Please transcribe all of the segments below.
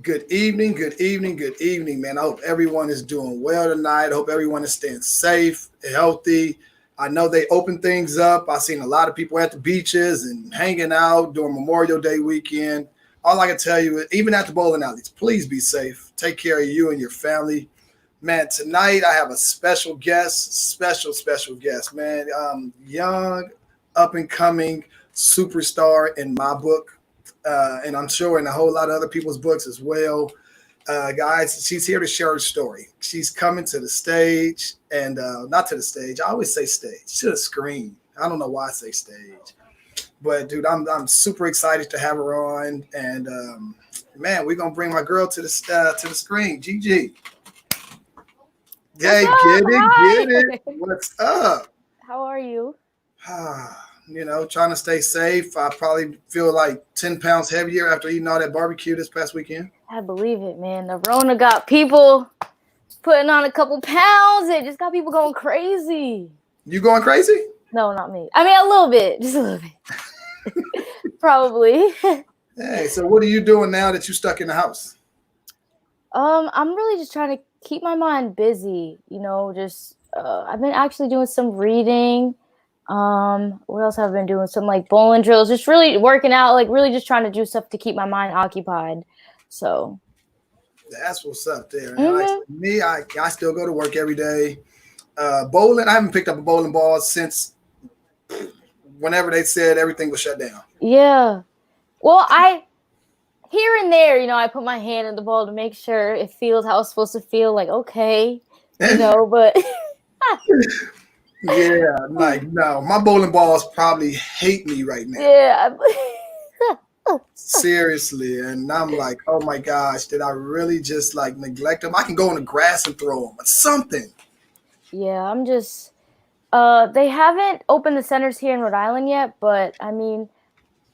Good evening, good evening, good evening, man. I hope everyone is doing well tonight. I hope everyone is staying safe, healthy. I know they opened things up. I've seen a lot of people at the beaches and hanging out during Memorial Day weekend. All I can tell you is, even at the bowling alleys, please be safe. Take care of you and your family. Man, tonight I have a special guest, special guest, man. Young, up and coming superstar in my book, and I'm sure in a whole lot of other people's books as well. Guys, she's here to share her story. She's coming to the stage, and not to the stage. I always say stage, to the screen. I don't know why I say stage, but dude, I'm super excited to have her on, and man, we're gonna bring my girl to the screen, Gigi. What's Hey, up? get Hi. it. What's up? How are you? Trying to stay safe. I probably feel like 10 pounds heavier after eating all that barbecue this past weekend. I believe it, man. The Rona got people putting on a couple pounds. It just got people going crazy. You going crazy? No, not me. I mean, a little bit. Just a little bit. Probably. Hey, so what are you doing now that you're stuck in the house? I'm really just trying to keep my mind busy. I've been actually doing some reading. What else have I been doing? Some like bowling drills, just really working out, like really just trying to do stuff to keep my mind occupied. So That's what's up there. Mhm. Like me, I still go to work every day. Bowling, I haven't picked up a bowling ball since whenever they said everything was shut down. Yeah. Well, here and there, I put my hand in the ball to make sure it feels how it's supposed to feel. Like, okay, but Yeah, like no, my bowling balls probably hate me right now. yeah. Seriously, and I'm like, oh my gosh, did I really just like neglect them? I can go on the grass and throw them, but something. Yeah, I'm just. They haven't opened the centers here in Rhode Island yet, but I mean,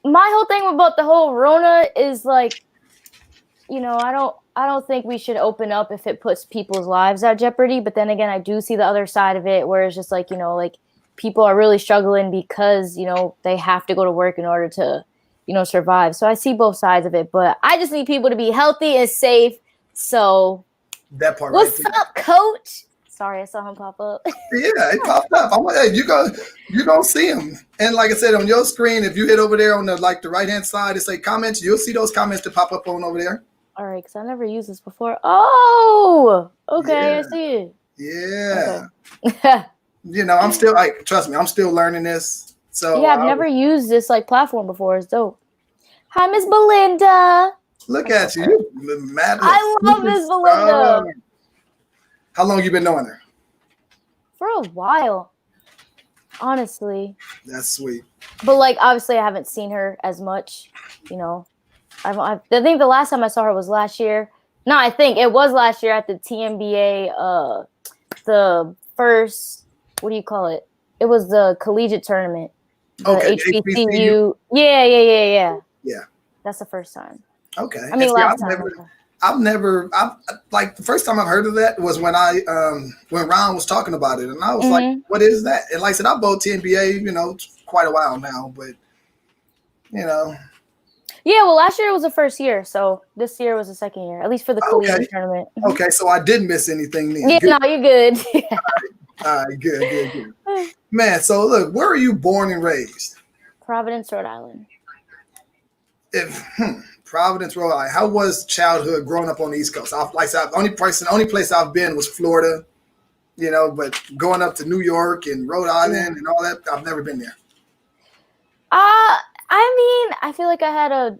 my whole thing about the whole Rona is like, I don't think we should open up if it puts people's lives at jeopardy. But then again, I do see the other side of it, where it's just like, like people are really struggling because they have to go to work in order to survive. So I see both sides of it, but I just need people to be healthy and safe. So That part. what's right up, Coach? Sorry, I saw him pop up. Yeah, it popped up. I'm like, hey, you gonna see him. And like I said, on your screen, if you hit over there on the right hand side, it say comments. You'll see those comments that pop up on over there. All right, because I never used this before. Oh, okay, Yeah. I see it. Yeah. Okay. I'm still like, trust me, I'm still learning this. So Yeah, I've never used this like platform before. It's dope. Hi, Miss Belinda. Look at you. Mad I love Miss Belinda. How long you been knowing her? For a while, honestly. That's sweet. But like, obviously, I haven't seen her as much. I think the last time I saw her was last year. No, I think it was last year at the TNBA. The first, what do you call it? It was the collegiate tournament. The Okay, HBCU. Yeah. Yeah. That's the first time. Okay. I mean, See, last time. I've like the first time I've heard of that was when Ron was talking about it, and I was like, what is that? And like I said, I bowled TNBA, quite a while now, but Yeah, well, last year was the first year, so this year was the second year, at least for the collegiate tournament. Okay, so I didn't miss anything then. Yeah, no, you're good. All right, good. Man, so look, where are you born and raised? Providence, Rhode Island. Providence, Rhode Island. How was childhood growing up on the East Coast? The only place I've been was Florida, but going up to New York and Rhode Island and all that, I've never been there. I mean, I feel like I had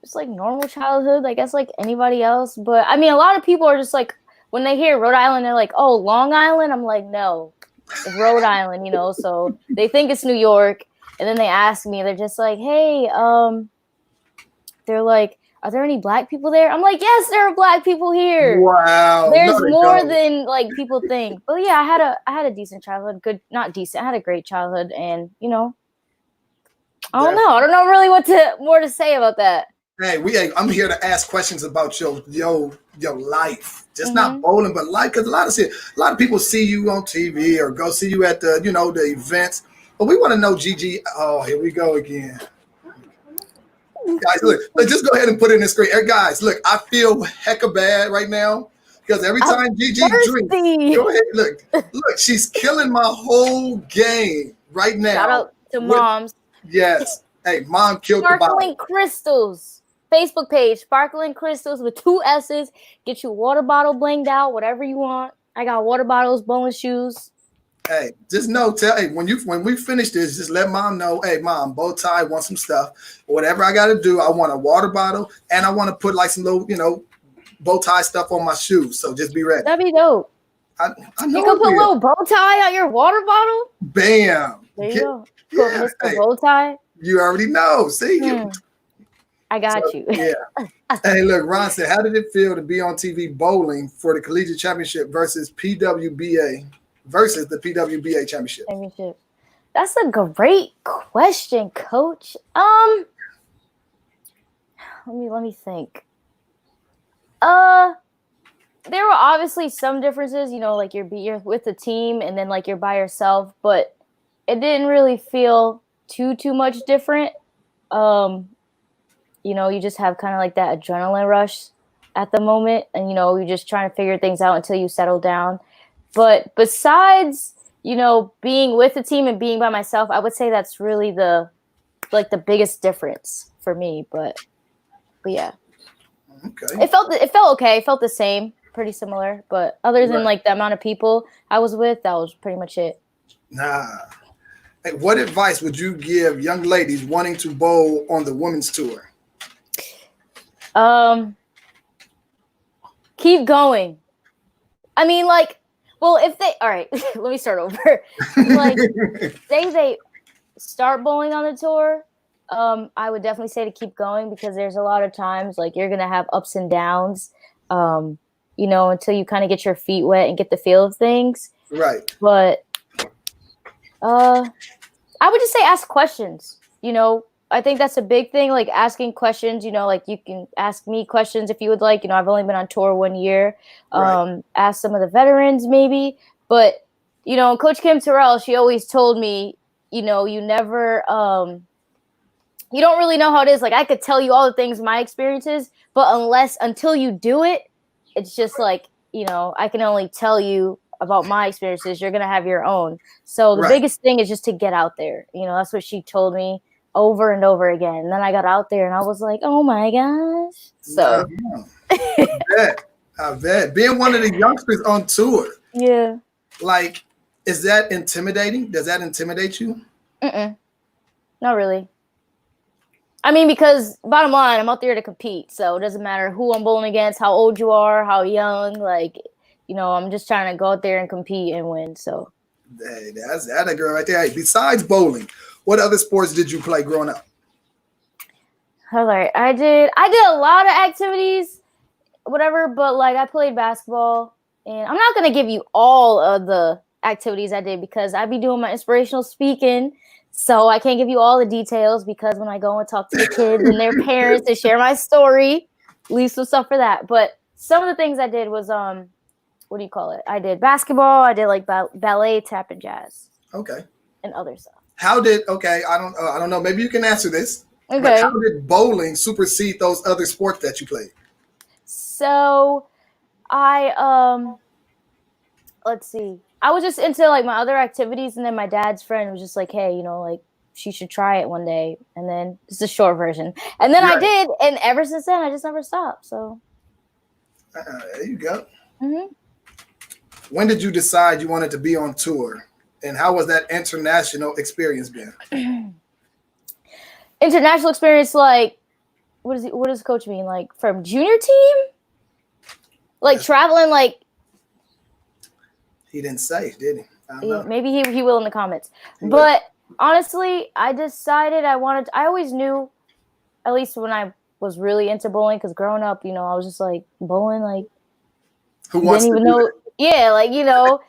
just like normal childhood, I guess, like anybody else. But I mean, a lot of people are just like, when they hear Rhode Island, they're like, oh, Long Island? I'm like, no, it's Rhode Island, so they think it's New York. And then they ask me, they're just like, hey, they're like, are there any black people there? I'm like, yes, there are black people here. Wow. There's more than like people think. But yeah, I had a decent childhood. Not decent. I had a great childhood, and I don't know. I don't know really more to say about that. Hey, I'm here to ask questions about your life, just not bowling, but life. Because a lot of people see you on TV or go see you at the the events, but we want to know, Gigi. Oh, here we go again. Guys, look, let's just go ahead and put it in the screen. Hey, guys, look, I feel hecka bad right now because every time Gigi drinks, go ahead, look, she's killing my whole game right now. Shout out to moms. Yes. Hey, mom killed the bottle. Sparkling Crystals. Facebook page, Sparkling Crystals with 2 S's. Get your water bottle blinged out, whatever you want. I got water bottles, bowling shoes. Hey, just know, when we finish this, just let mom know, hey, mom, Bowtie wants some stuff. Whatever I got to do, I want a water bottle, and I want to put like some little, Bowtie stuff on my shoes. So just be ready. That'd be dope. I know you can put a little bow tie on your water bottle. Bam. There you go. Yeah, Mr. Bowtie. You already know. See? I got you. Yeah. Hey, look, Ron said, how did it feel to be on TV bowling for the collegiate championship versus the PWBA championship? That's a great question, Coach. Let me think. There were obviously some differences, like you're with the team and then like you're by yourself, but it didn't really feel too much different. You just have kind of like that adrenaline rush at the moment, and you're just trying to figure things out until you settle down. But besides, being with the team and being by myself, I would say that's really the biggest difference for me. But yeah. Okay. It felt okay. It felt the same, pretty similar. But other than like the amount of people I was with, that was pretty much it. Nah. Hey, what advice would you give young ladies wanting to bowl on the women's tour? Keep going. I mean, if they, all right, let me start over. They start bowling on the tour, I would definitely say to keep going because there's a lot of times you're going to have ups and downs, until you kind of get your feet wet and get the feel of things. Right. But I would just say ask questions, I think that's a big thing, asking questions, you can ask me questions if you would like. I've only been on tour 1 year. Ask some of the veterans maybe. But, Coach Kim Terrell, she always told me, you never you don't really know how it is. I could tell you all the things my experiences, but until you do it, it's just I can only tell you about my experiences. You're going to have your own. So the biggest thing is just to get out there. That's what she told me over and over again. And then I got out there and I was like, oh my gosh. So I bet. Being one of the youngsters on tour. Yeah. Is that intimidating? Does that intimidate you? Not really. I mean, because bottom line, I'm out there to compete. So it doesn't matter who I'm bowling against, how old you are, how young, I'm just trying to go out there and compete and win. So hey, that's a girl right there. Hey, besides bowling, what other sports did you play growing up? All right. I did a lot of activities, whatever, but I played basketball, and I'm not going to give you all of the activities I did because I be doing my inspirational speaking. So I can't give you all the details because when I go and talk to the kids and their parents and share my story, leave some stuff for that. But some of the things I did was, what do you call it? I did basketball. I did ballet, tap, and jazz. Okay. And other stuff. I don't know. Maybe you can answer this. Okay. How did bowling supersede those other sports that you played? So let's see. I was just into my other activities, and then my dad's friend was just like, hey, she should try it one day. And then it's a short version. And then I did, and ever since then I just never stopped. So there you go. Mm-hmm. When did you decide you wanted to be on tour? And how was that international experience been? International experience, what does coach mean? From junior team? Traveling, He didn't say, did he? I don't know. Maybe he will in the comments. But honestly, I decided I always knew, at least when I was really into bowling, because growing up, I was just bowling, who wants to know? That? Yeah,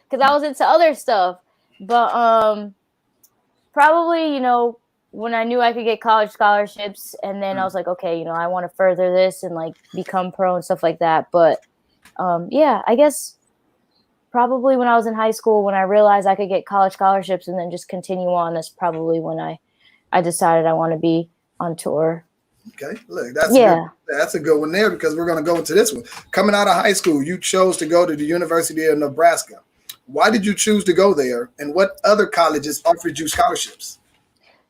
because I was into other stuff. But probably, when I knew I could get college scholarships, and then I was like, okay, I want to further this and become pro and stuff like that. But I guess probably when I was in high school, when I realized I could get college scholarships and then just continue on, that's probably when I decided I want to be on tour. Okay, look, that's a good one there because we're going to go into this one. Coming out of high school, you chose to go to the University of Nebraska. Why did you choose to go there, and what other colleges offered you scholarships?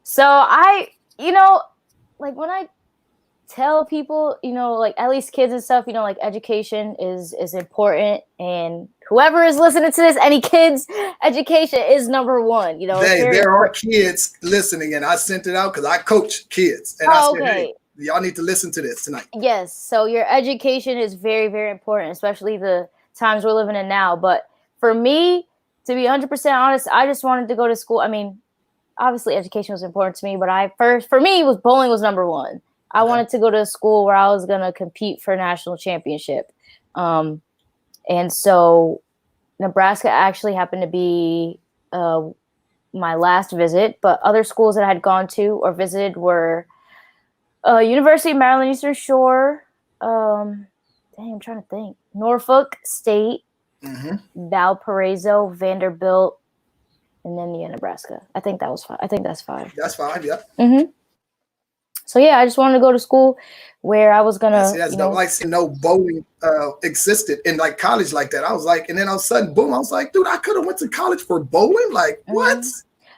So like when I tell people, like at least kids and stuff, like education is important, and whoever is listening to this, any kids, education is number one. There are kids listening, and I sent it out because I coach kids, and I said, hey, y'all need to listen to this tonight. Yes, so your education is very, very important, especially the times we're living in now. But for me, to be 100% honest, I just wanted to go to school. I mean, obviously education was important to me, but for me, bowling was number one. I wanted to go to a school where I was going to compete for a national championship. And so Nebraska actually happened to be my last visit, but other schools that I had gone to or visited were University of Maryland Eastern Shore, I'm trying to think, Norfolk State, Valparaiso, Vanderbilt, and then Nebraska. I think that was 5. I think that's 5. That's 5, yeah. So yeah, I just wanted to go to school where I was gonna. No bowling existed in like college like that. I was like, and then all of a sudden, boom! I was like, dude, I could have went to college for bowling. Like what?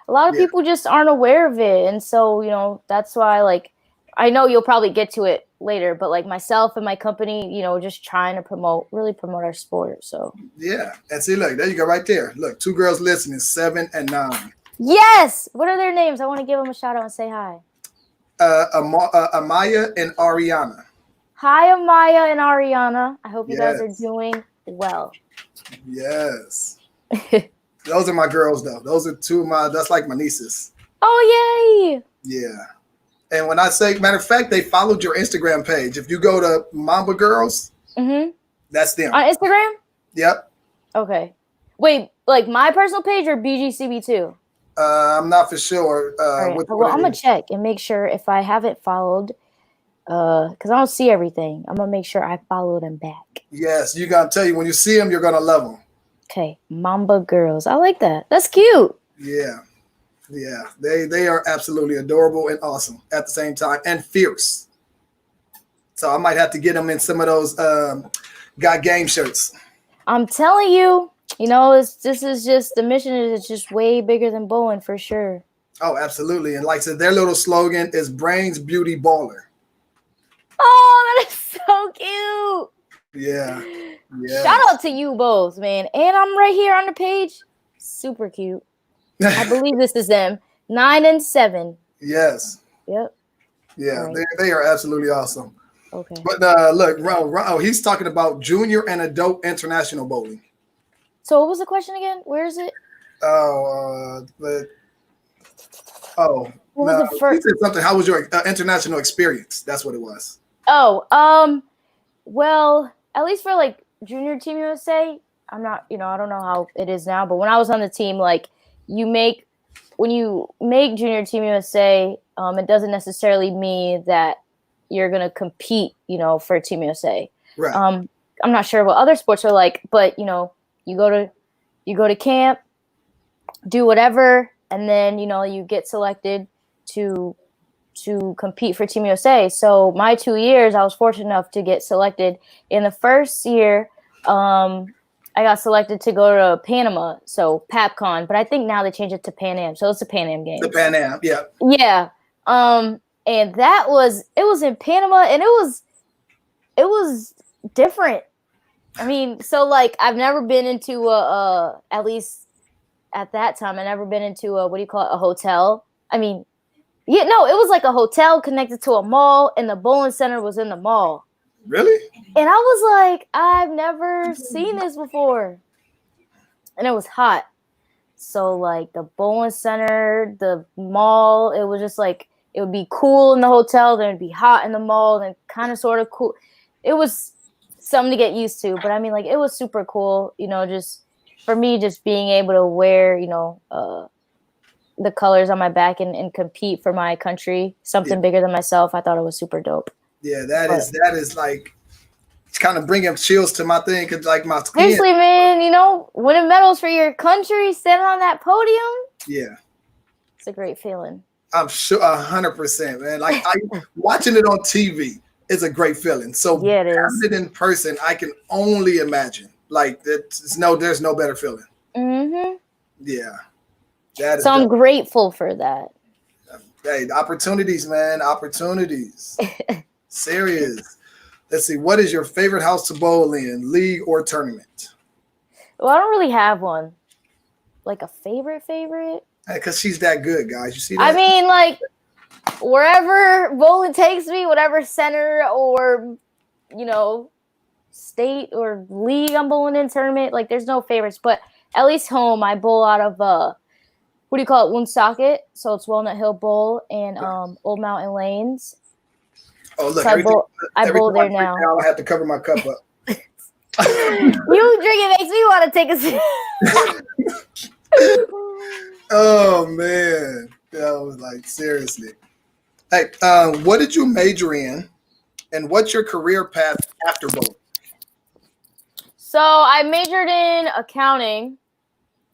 A lot of people just aren't aware of it, and so that's why. Like, I know you'll probably get to it later, but like myself and my company, just trying to really promote our sport. So yeah, and see, look, there you go, right there. Look, 2 girls listening, 7 and 9. Yes. What are their names? I want to give them a shout out and say hi. Amaya and Ariana. Hi, Amaya and Ariana. I hope you guys are doing well. Yes. Those are my girls, though. Those are 2 of that's like my nieces. Oh, yay. Yeah. And when I say, matter of fact, they followed your Instagram page. If you go to Mamba Girls, that's them. On Instagram? Yep. Okay. Wait, like my personal page or BGCB2? I'm not for sure. Right. Well, I'm going to check and make sure if I haven't followed, because I don't see everything. I'm going to make sure I follow them back. Yes, you got to tell you, when you see them, you're going to love them. Okay. Mamba Girls. I like that. That's cute. Yeah. Yeah. They are absolutely adorable and awesome at the same time and fierce. So I might have to get them in some of those Got Game shirts. I'm telling you. This is just the mission is just way bigger than bowling for sure. Oh, absolutely. And like I said, their little slogan is Brains Beauty Baller. Oh, that is so cute. Yeah. Shout out to you both, man. And I'm right here on the page. Super cute. I believe this is them. 9 and 7. Yes. Yep. Yeah, right. They are absolutely awesome. Okay. But look, he's talking about junior and adult international bowling. So what was the question again? Where is it? What was the first? He said something. How was your international experience? That's what it was. Oh, well, at least for like junior team USA, I'm not, I don't know how it is now, but when I was on the team, like when you make junior team USA, it doesn't necessarily mean that you're gonna compete, for Team USA. Right. I'm not sure what other sports are like, but you go to camp, do whatever, and then you get selected to compete for Team USA. So my 2 years, I was fortunate enough to get selected. In the first year, I got selected to go to Panama, so PAPCON, but I think now they changed it to Pan Am, so it's the Pan Am game. The Pan Am, yeah. Yeah. And it was in Panama, and it was different. I mean, so like I've never been into at least at that time, I never been into a hotel. I mean, it was like a hotel connected to a mall, and the bowling center was in the mall. Really? And I was like, I've never seen this before. And it was hot. So like the bowling center, the mall, it was just like, it would be cool in the hotel, then it'd be hot in the mall, then kind of sort of cool. It was something to get used to, but I mean, like, it was super cool, just for me, just being able to wear, the colors on my back and compete for my country, something bigger than myself. I thought it was super dope. Yeah, that is like, it's kind of bringing chills to my thing, because like my skin. Seriously, man, winning medals for your country, standing on that podium. Yeah. It's a great feeling. I'm sure 100%, man. Like I watching it on TV is a great feeling. So Yeah, it having is. it in person, I can only imagine. Like there's no better feeling. Mm-hmm. Yeah, that is So I'm dope. grateful for that. Hey, opportunities, man, opportunities. Serious. Let's see. What is your favorite house to bowl in, league or tournament? Well, I don't really have one. Like a favorite. Because she's that good, guys. You see I that? mean, like wherever bowling takes me, whatever center or state or league I'm bowling in tournament, like there's no favorites. But at least home, I bowl out of what do you call it, Woonsocket? So it's Walnut Hill Bowl and Old Mountain Lanes. Oh, look, So I every bowl time I there drink now. now, I have to cover my cup up. You drinking makes me want to take a sip. Oh man, that was like seriously. Hey, what did you major in, and what's your career path after both? So I majored in accounting.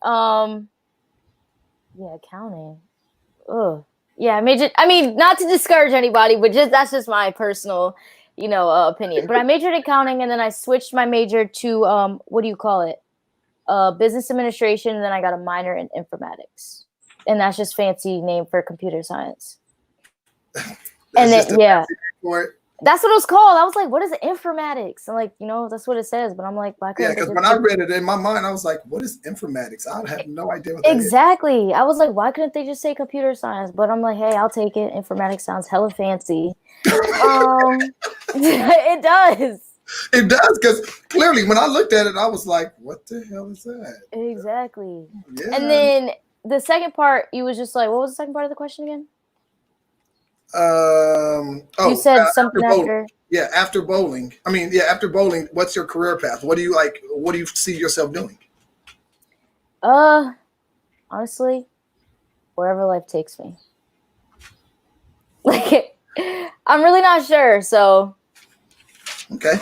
Yeah, accounting. Ugh. Yeah, I majored. I mean, not to discourage anybody, but that's just my personal, opinion. But I majored in accounting, and then I switched my major to what do you call it? Business administration. And then I got a minor in informatics, and that's just fancy name for computer science. And then that's what it was called. I was like, what is informatics? And like, that's what it says. But I'm like, why couldn't because when I read it in my mind, I was like, what is informatics? I have no idea what that is. Exactly. I was like, why couldn't they just say computer science? But I'm like, hey, I'll take it. Informatics sounds hella fancy. It does. It does, because clearly when I looked at it, I was like, what the hell is that? Exactly. Yeah. And then the second part, you was just like, what was the second part of the question again? You said something after. Yeah, after bowling. I mean, yeah, after bowling, what's your career path? What do you like? What do you see yourself doing? Honestly, wherever life takes me. Like, I'm really not sure. So. Okay.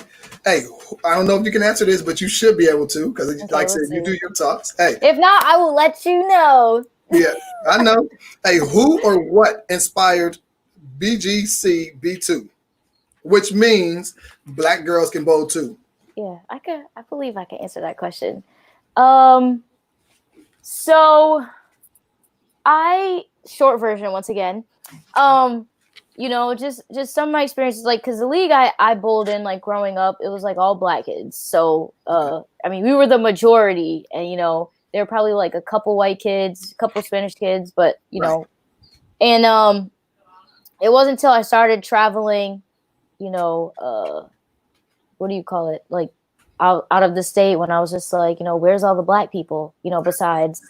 Hey, I don't know if you can answer this, but you should be able to, because like I said, you do your talks. Hey. If not, I will let you know. Yeah, I know. Hey, who or what inspired BGC B2, which means Black girls can bowl too? Yeah, I believe I can answer that question. So short version once again. Just some of my experiences, like, because the league I bowled in, like, growing up, it was like all Black kids. So I mean, we were the majority, and there were probably like a couple white kids, a couple Spanish kids, but and it wasn't until I started traveling, what do you call it, like out of the state, when I was just like, where's all the Black people, besides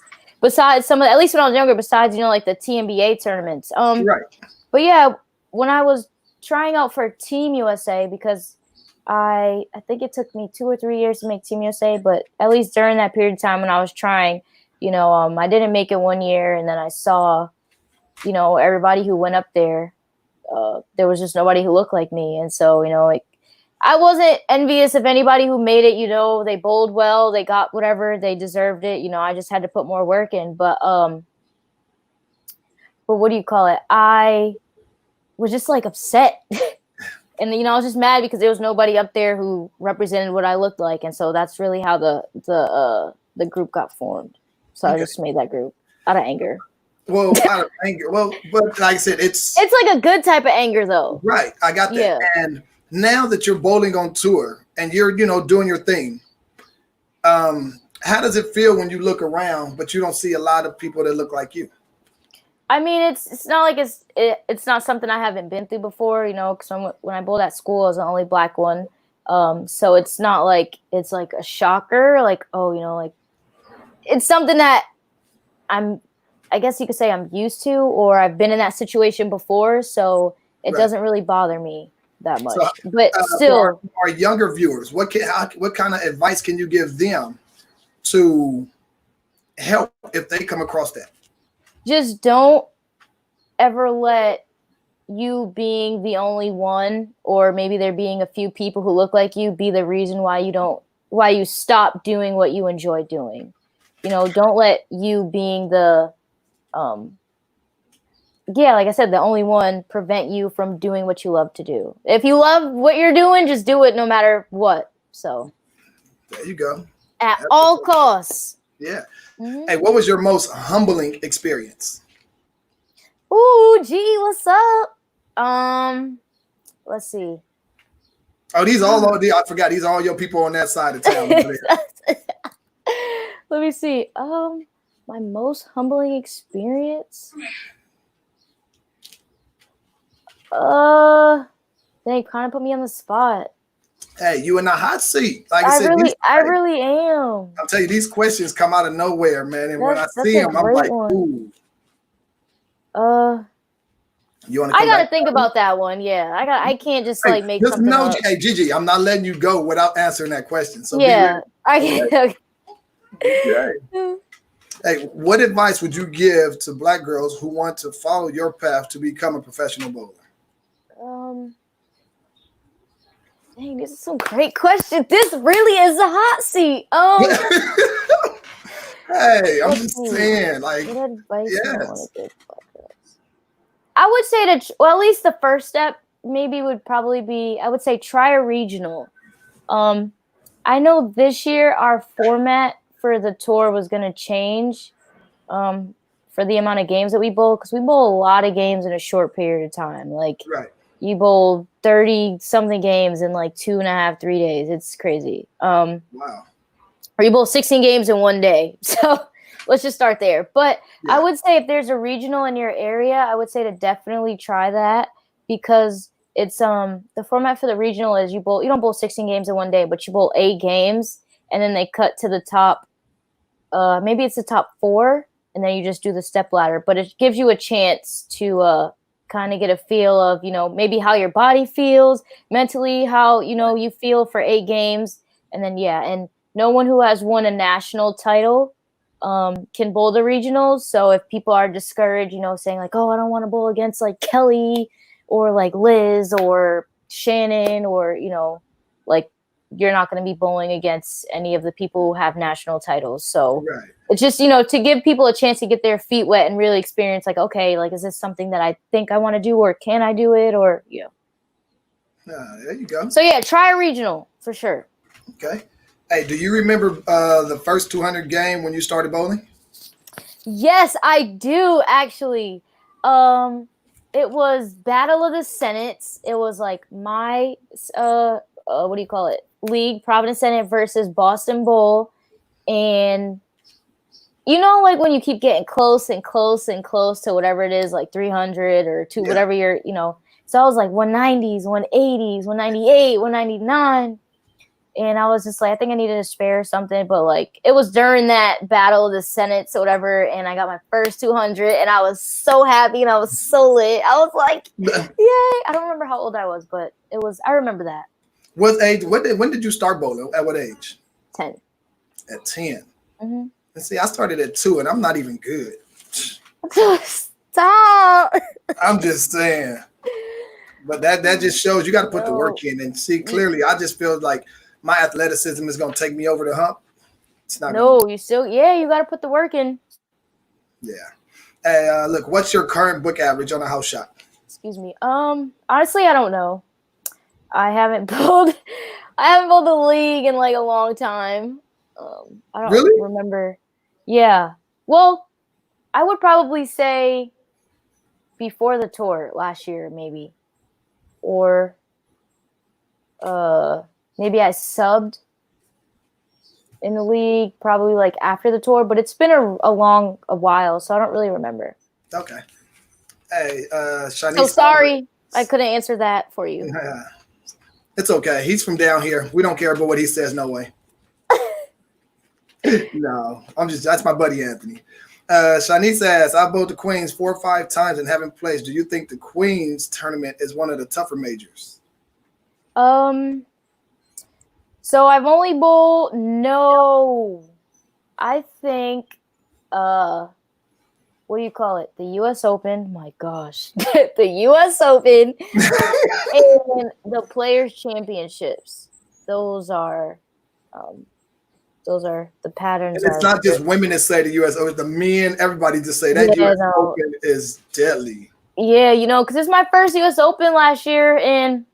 some of, at least when I was younger, besides like the TNBA tournaments. Right. But yeah, when I was trying out for Team USA, because I think it took me 2 or 3 years to make Team USA, but at least during that period of time when I was trying, I didn't make it 1 year, and then I saw, everybody who went up there, there was just nobody who looked like me, and so like, I wasn't envious of anybody who made it. They bowled well, they got whatever, they deserved it. I just had to put more work in, but what do you call it? I was just like upset. And I was just mad because there was nobody up there who represented what I looked like, and so that's really how the group got formed. So I just made that group out of anger. Well, out of anger. Well, but like I said, it's like a good type of anger, though. Right, I got that. Yeah. And now that you're bowling on tour and you're doing your thing, how does it feel when you look around but you don't see a lot of people that look like you? I mean, it's not like it's not something I haven't been through before, because when I bowled at school, I was the only Black one. So it's not like it's like a shocker, like, like it's something that I guess you could say I'm used to, or I've been in that situation before, so it doesn't really bother me that much. So, but still, for our younger viewers, what kind of advice can you give them to help if they come across that? Just don't ever let you being the only one, or maybe there being a few people who look like you, be the reason why you stop doing what you enjoy doing. Don't let you being the yeah, like I said, the only one prevent you from doing what you love to do. If you love what you're doing, just do it no matter what. So there you go. at That's all costs. yeah. Mm-hmm. Hey, what was your most humbling experience? Ooh, gee, what's up? Let's see. Oh, these all I forgot. These are all your people on that side of town. Let me see. My most humbling experience. They kind of put me on the spot. Hey, you in the hot seat. Like I said, I really am. I'll tell you, these questions come out of nowhere, man. And when I see them, I'm like, ooh. You want to? I gotta think about that one. Yeah, I can't just like make something up. Hey, Gigi, I'm not letting you go without answering that question. So yeah, I can't. Okay. Hey, what advice would you give to Black girls who want to follow your path to become a professional bowler? Dang, these are some great questions. This really is a hot seat. Hey, I'm just saying, like, what advice do I want to give Black girls? I would say at least the first step maybe would probably be, I would say try a regional. I know this year our format for the tour was going to change for the amount of games that we bowl, because we bowl a lot of games in a short period of time. Like, you bowl 30-something games in like 2.5, 3 days. It's crazy. Wow. Or you bowl 16 games in one day. So let's just start there. But I would say if there's a regional in your area, I would say to definitely try that, because it's the format for the regional is you don't bowl 16 games in one day, but you bowl 8 games, and then they cut to the top. Maybe it's the top 4, and then you just do the step ladder. But it gives you a chance to kind of get a feel of, maybe how your body feels mentally, how, you feel for 8 games. And then, and no one who has won a national title can bowl the regionals. So if people are discouraged, saying like, oh, I don't want to bowl against like Kelly or like Liz or Shannon, or, like, you're not going to be bowling against any of the people who have national titles. So it's just, to give people a chance to get their feet wet and really experience, like, okay, like, is this something that I think I want to do, or can I do it? Or, there you go. So try a regional for sure. Okay. Hey, do you remember the first 200 game when you started bowling? Yes, I do, actually. It was Battle of the Senates. It was like my, what do you call it? League, Providence Senate versus Boston Bowl. And, like when you keep getting close and close and close to whatever it is, like 300 or whatever you're, So I was like 190s, 180s, 198, 199. And I was just like, I think I needed a spare or something. But like, it was during that Battle of the Senates or whatever. And I got my first 200, and I was so happy and I was so lit. I was like, yay. I don't remember how old I was, but I remember that. What age? When did you start bowling? At what age? 10. At 10. Mm-hmm. And see, I started at 2, and I'm not even good. Stop. I'm just saying. But that just shows you got to put the work in. And see, clearly, I just feel like my athleticism is going to take me over the hump. It's not. No, you still, you got to put the work in. Yeah. Hey, look, what's your current book average on a house shot? Excuse me. Honestly, I don't know. I haven't bowled the league in like a long time. I don't remember. Yeah. Well, I would probably say before the tour last year, maybe. Or maybe I subbed in the league probably like after the tour, but it's been a while, so I don't really remember. Okay. Hey, Shanice. So sorry, I couldn't answer that for you. It's okay. He's from down here. We don't care about what he says. No way. No, that's my buddy Anthony. Shanice asks, I bowled the Queens 4 or 5 times and haven't placed. Do you think the Queens tournament is one of the tougher majors? So I've only bowled, no, I think, what do you call it? The U.S. Open. My gosh. The U.S. Open and the Players' Championships. Those are the patterns. And it's not just women that say the U.S. Open. The men, everybody just say that U.S. Open is deadly. Yeah, because it's my first U.S. Open last year, and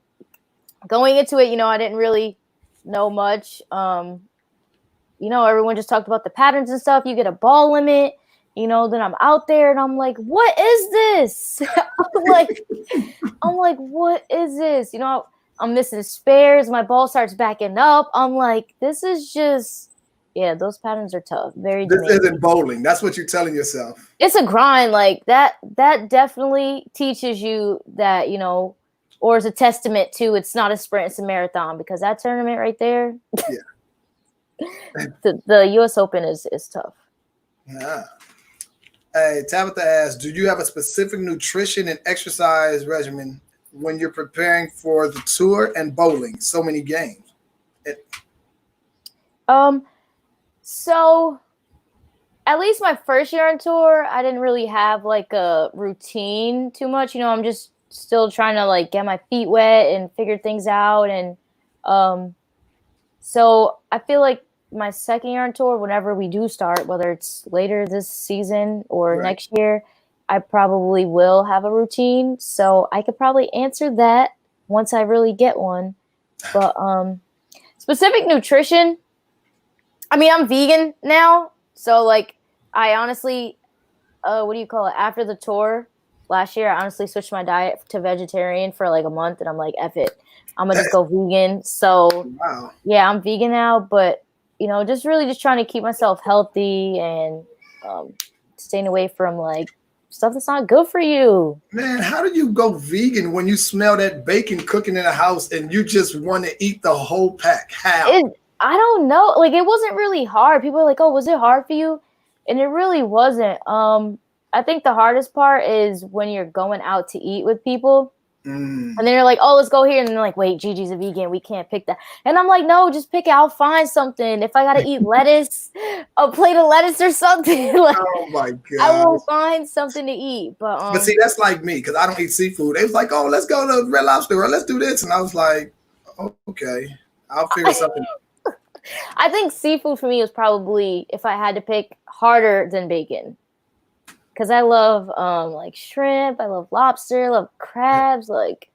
going into it, I didn't really know much. Everyone just talked about the patterns and stuff. You get a ball limit, then I'm out there and I'm like, what is this? I'm like, what is this? I'm missing spares. My ball starts backing up. I'm like, this is just, yeah, those patterns are tough. Very This demanding. isn't bowling. That's what you're telling yourself. It's a grind. Like that definitely teaches you that, or is a testament to it's not a sprint, it's a marathon, because that tournament right there, Yeah. the US Open is tough. Yeah. Hey, Tabitha asks, do you have a specific nutrition and exercise regimen when you're preparing for the tour and bowling? So many games. So at least my first year on tour, I didn't really have like a routine too much. I'm just still trying to like get my feet wet and figure things out. And so I feel like my second year on tour, whenever we do start, whether it's later this season or Right. next year, I probably will have a routine. So I could probably answer that once I really get one. But specific nutrition, I mean, I'm vegan now. So like I honestly, what do you call it? After the tour last year, I honestly switched my diet to vegetarian for like a month, and I'm like, F it, I'm gonna just go vegan. So Wow. yeah, I'm vegan now, but just really just trying to keep myself healthy and staying away from like stuff that's not good for you. Man, how do you go vegan when you smell that bacon cooking in the house and you just want to eat the whole pack? How? I don't know. Like, it wasn't really hard. People are like, "Oh, was it hard for you?" And it really wasn't. I think the hardest part is when you're going out to eat with people. And then you're like, "Oh, let's go here." And they're like, "Wait, Gigi's a vegan. We can't pick that." And I'm like, "No, just pick it. I'll find something. If I got to eat lettuce, a plate of lettuce or something, like, Oh my god! I will find something to eat." But see, that's like me because I don't eat seafood. They was like, "Oh, let's go to Red Lobster or let's do this," and I was like, "Okay, I'll figure something." I think seafood for me was probably, if I had to pick, harder than bacon. Because I love like shrimp, I love lobster, I love crabs. Like,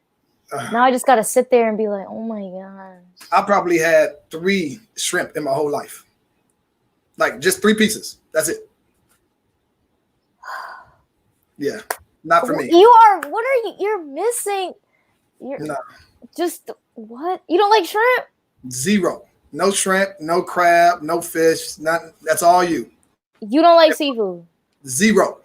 now I just gotta sit there and be like, oh my gosh. I probably had 3 shrimp in my whole life. Like just 3 pieces. That's it. Yeah, not for me. What are you? You're missing. No. Just what? You don't like shrimp? 0. No shrimp, no crab, no fish. That's all you. You don't like seafood? 0.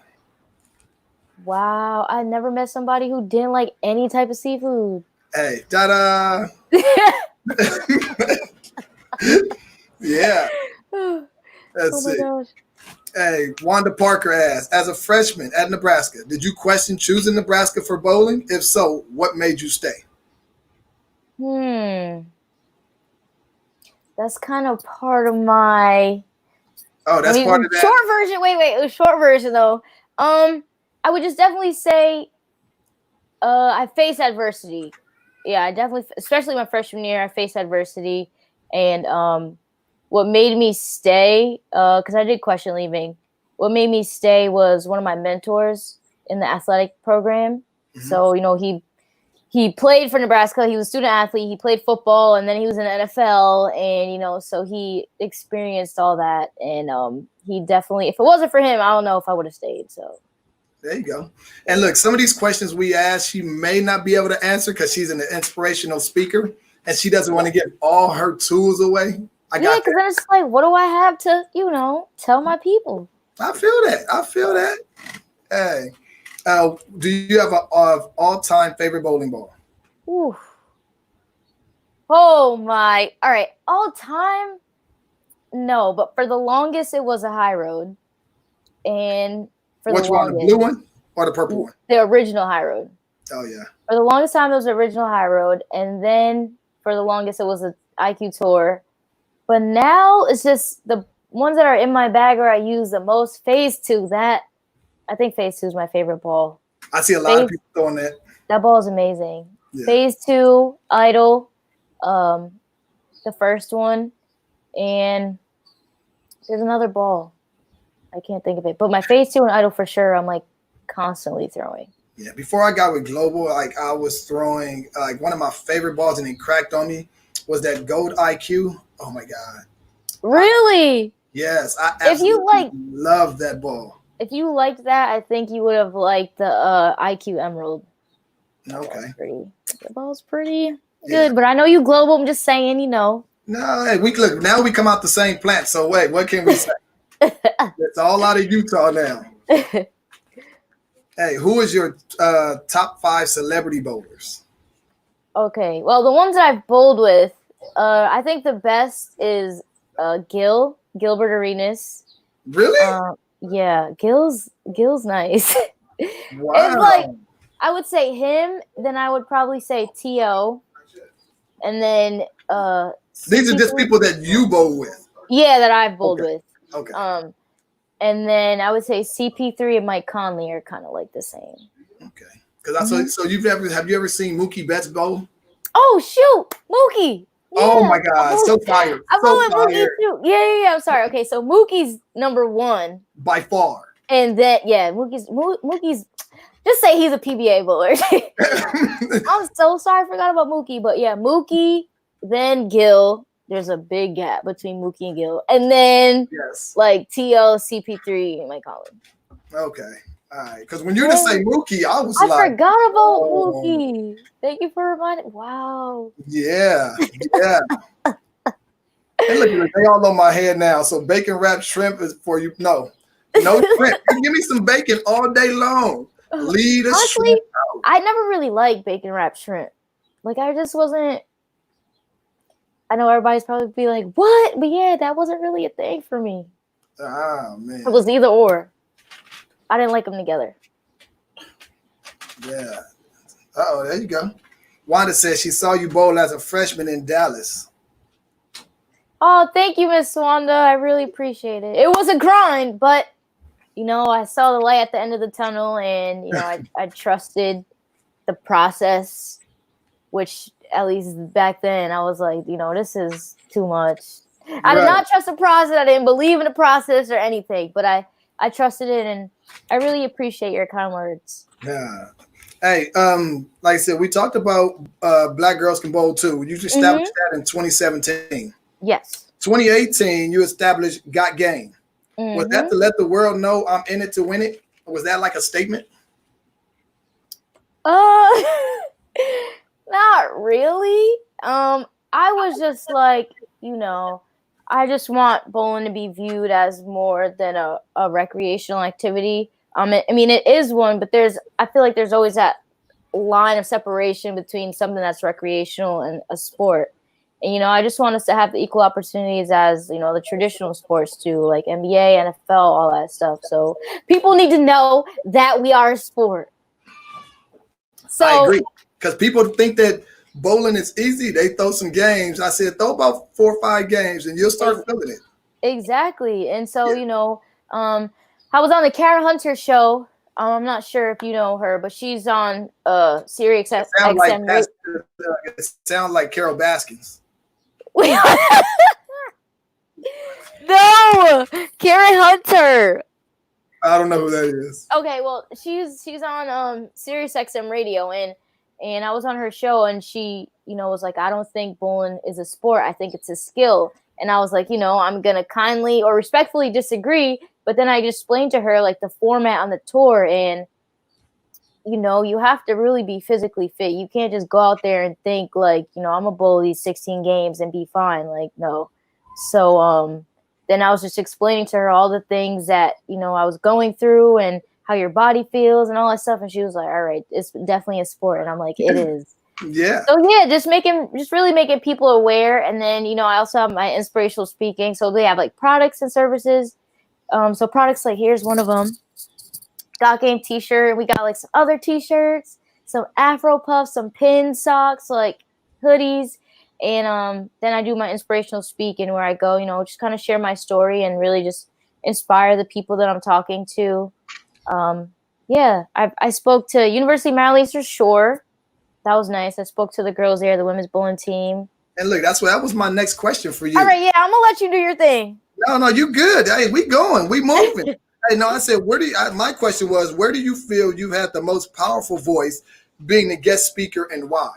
Wow, I never met somebody who didn't like any type of seafood. Hey, ta-da! Yeah. Let's see. Gosh. Hey, Wanda Parker asks, as a freshman at Nebraska, did you question choosing Nebraska for bowling? If so, what made you stay? That's kind of part of my... Oh, that's part of that? Short version. Wait. Short version, though. I would just definitely say I faced adversity. Yeah, I definitely, especially my freshman year, I faced adversity. And what made me stay, because I did question leaving, what made me stay was one of my mentors in the athletic program. Mm-hmm. So, he played for Nebraska. He was a student athlete. He played football, and then he was in the NFL. And, so he experienced all that. And he definitely, if it wasn't for him, I don't know if I would have stayed. So there you go. And look, some of these questions we ask, she may not be able to answer because she's an inspirational speaker, and she doesn't want to give all her tools away. Yeah, because then it's like, what do I have to, tell my people? I feel that. Hey. Do you have an all-time favorite bowling ball? Ooh. Oh my! All right, all time. No, but for the longest, it was a High Road, and for which one, the blue one or the purple one? The original High Road. Oh yeah. For the longest time, it was the original High Road, and then for the longest, it was an IQ Tour. But now it's just the ones that are in my bag or I use the most. Phase 2, I think Phase 2 is my favorite ball. I see a lot of people throwing that. That ball is amazing. Yeah. Phase 2, Idol, the first one, and there's another ball. I can't think of it. But my Phase 2 and Idol for sure, I'm like constantly throwing. Yeah, before I got with Global, like I was throwing like one of my favorite balls and it cracked on me was that Gold IQ. Oh my God. Really? Yes, I If you absolutely love that ball. if you liked that, I think you would have liked the IQ Emerald. Okay. The ball's pretty Yeah. good, but I know you global. I'm just saying, you know. No, hey, we look now we come out the same plant. So wait, what can we say? It's all out of Utah now. Hey, who is your top 5 celebrity bowlers? Okay, well, the ones that I've bowled with, I think the best is Gilbert Arenas. Really? Yeah, Gil's nice. It's like Wow. I would say him, then I would probably say T.O. and then These are just CP3. people that you bowl with. Yeah, that I've bowled Okay. with. Okay. And then I would say CP3 and Mike Conley are kind of like the same. Okay. Because so have you ever seen Mookie Betts bowl? Oh shoot, Mookie! Yeah. Oh my God, so fired! I'm So with Mookie too. Yeah. I'm sorry. Okay, so Mookie's number 1 by far. and then Mookie's. Just say he's a PBA bowler. I'm so sorry, I forgot about Mookie, but yeah, Mookie, then Gil. There's a big gap between Mookie and Gil, and then like TL, CP3, and Mike Conley. Okay. All right, because when you just say Mookie, I forgot about Mookie. Thank you for reminding. Wow. Yeah. Hey, look, they all on my head now. So bacon wrapped shrimp is for you. No shrimp. Give me some bacon all day long. Lead a Honestly, shrimp out. I never really liked bacon wrapped shrimp. Like I just wasn't. I know everybody's probably be like, "What?" But yeah, that wasn't really a thing for me. Ah man. It was either or. I didn't like them together. Yeah. Oh, there you go. Wanda says she saw you bowl as a freshman in Dallas. Oh, thank you, Miss Wanda. I really appreciate it. It was a grind, but you know, I saw the light at the end of the tunnel, and you know, I trusted the process, which at least back then I was like, you know, this is too much. I did not trust the process. I didn't believe in the process or anything, but I trusted it, and I really appreciate your kind words. Yeah. Hey, like I said, we talked about Black Girls Can Bowl too. You established that in 2017. Yes. 2018, you established Got Game. Was that to let the world know I'm in it to win it? Or was that like a statement? Not really. I was just like, you know, I just want bowling to be viewed as more than a recreational activity. I mean, it is one, but I feel like there's always that line of separation between something that's recreational and a sport. And, you know, I just want us to have the equal opportunities as, you know, the traditional sports too, like NBA, NFL, all that stuff. So people need to know that we are a sport. So I agree. Because people think that bowling is easy. They throw some games. I said, throw about 4 or 5 games and you'll start feeling it. Exactly. And so, you know, I was on the Kara Hunter show. I'm not sure if you know her, but she's on Sirius XM. It sounds like Carol Baskins. No, Karen Hunter. I don't know who that is. Okay, well, she's on Sirius XM radio, and I was on her show, and she, you know, was like, I don't think bowling is a sport. I think it's a skill. And I was like, you know, I'm gonna kindly or respectfully disagree. But then I just explained to her like the format on the tour, and you know, you have to really be physically fit. You can't just go out there and think like, you know, I'm gonna bowl these 16 games and be fine. Like, no. So then I was just explaining to her all the things that, you know, I was going through and how your body feels and all that stuff. And she was like, all right, it's definitely a sport. And I'm like, it is. Yeah. So yeah, just really making people aware. And then, you know, I also have my inspirational speaking. So they have like products and services. So products, like here's one of them. Got Game t-shirt. We got like some other t-shirts, some Afro puffs, some pin socks, like hoodies. And then I do my inspirational speaking where I go, you know, just kind of share my story and really just inspire the people that I'm talking to. Yeah, I spoke to University of Maryland Eastern Shore. That was nice. I spoke to the girls there, the women's bowling team. And look, that was my next question for you. All right, yeah, I'm gonna let you do your thing. No, you good. Hey, we going. We moving. Hey, no, I said, my question was, where do you feel you've had the most powerful voice being the guest speaker and why?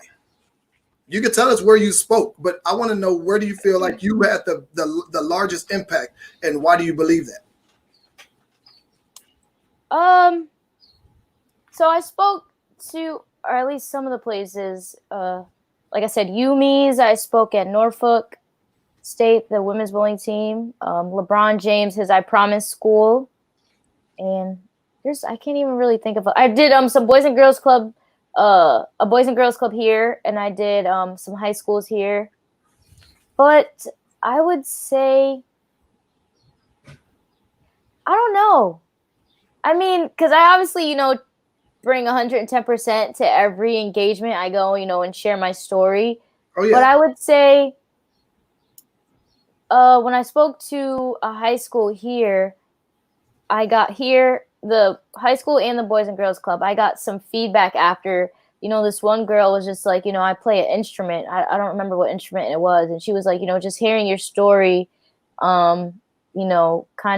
You can tell us where you spoke, but I want to know where do you feel like you had the largest impact and why do you believe that? So I spoke to, or at least some of the places, like I said, UME's. I spoke at Norfolk State, the women's bowling team. LeBron James, his I Promise school, and I can't even really think of. I did some boys and girls club, a boys and girls club here, and I did some high schools here. But I would say, I don't know. I mean, because I obviously, bring 110% to every engagement I go, and share my story. Oh yeah. But I would say, when I spoke to a high school here, the high school and the Boys and Girls Club, I got some feedback after, this one girl was just like, I play an instrument. I don't remember what instrument it was. And she was like, just hearing your story, kind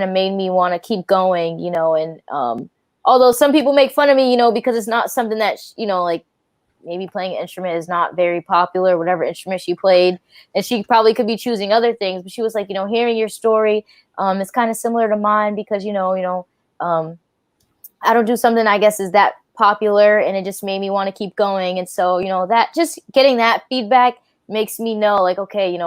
of made me want to keep going, and although some people make fun of me, because it's not something that, like maybe playing an instrument is not very popular, whatever instrument she played. And she probably could be choosing other things. But she was like, hearing your story, it's kind of similar to mine because, I don't do something I guess is that popular, and it just made me want to keep going. And so, that just getting that feedback makes me know like, okay,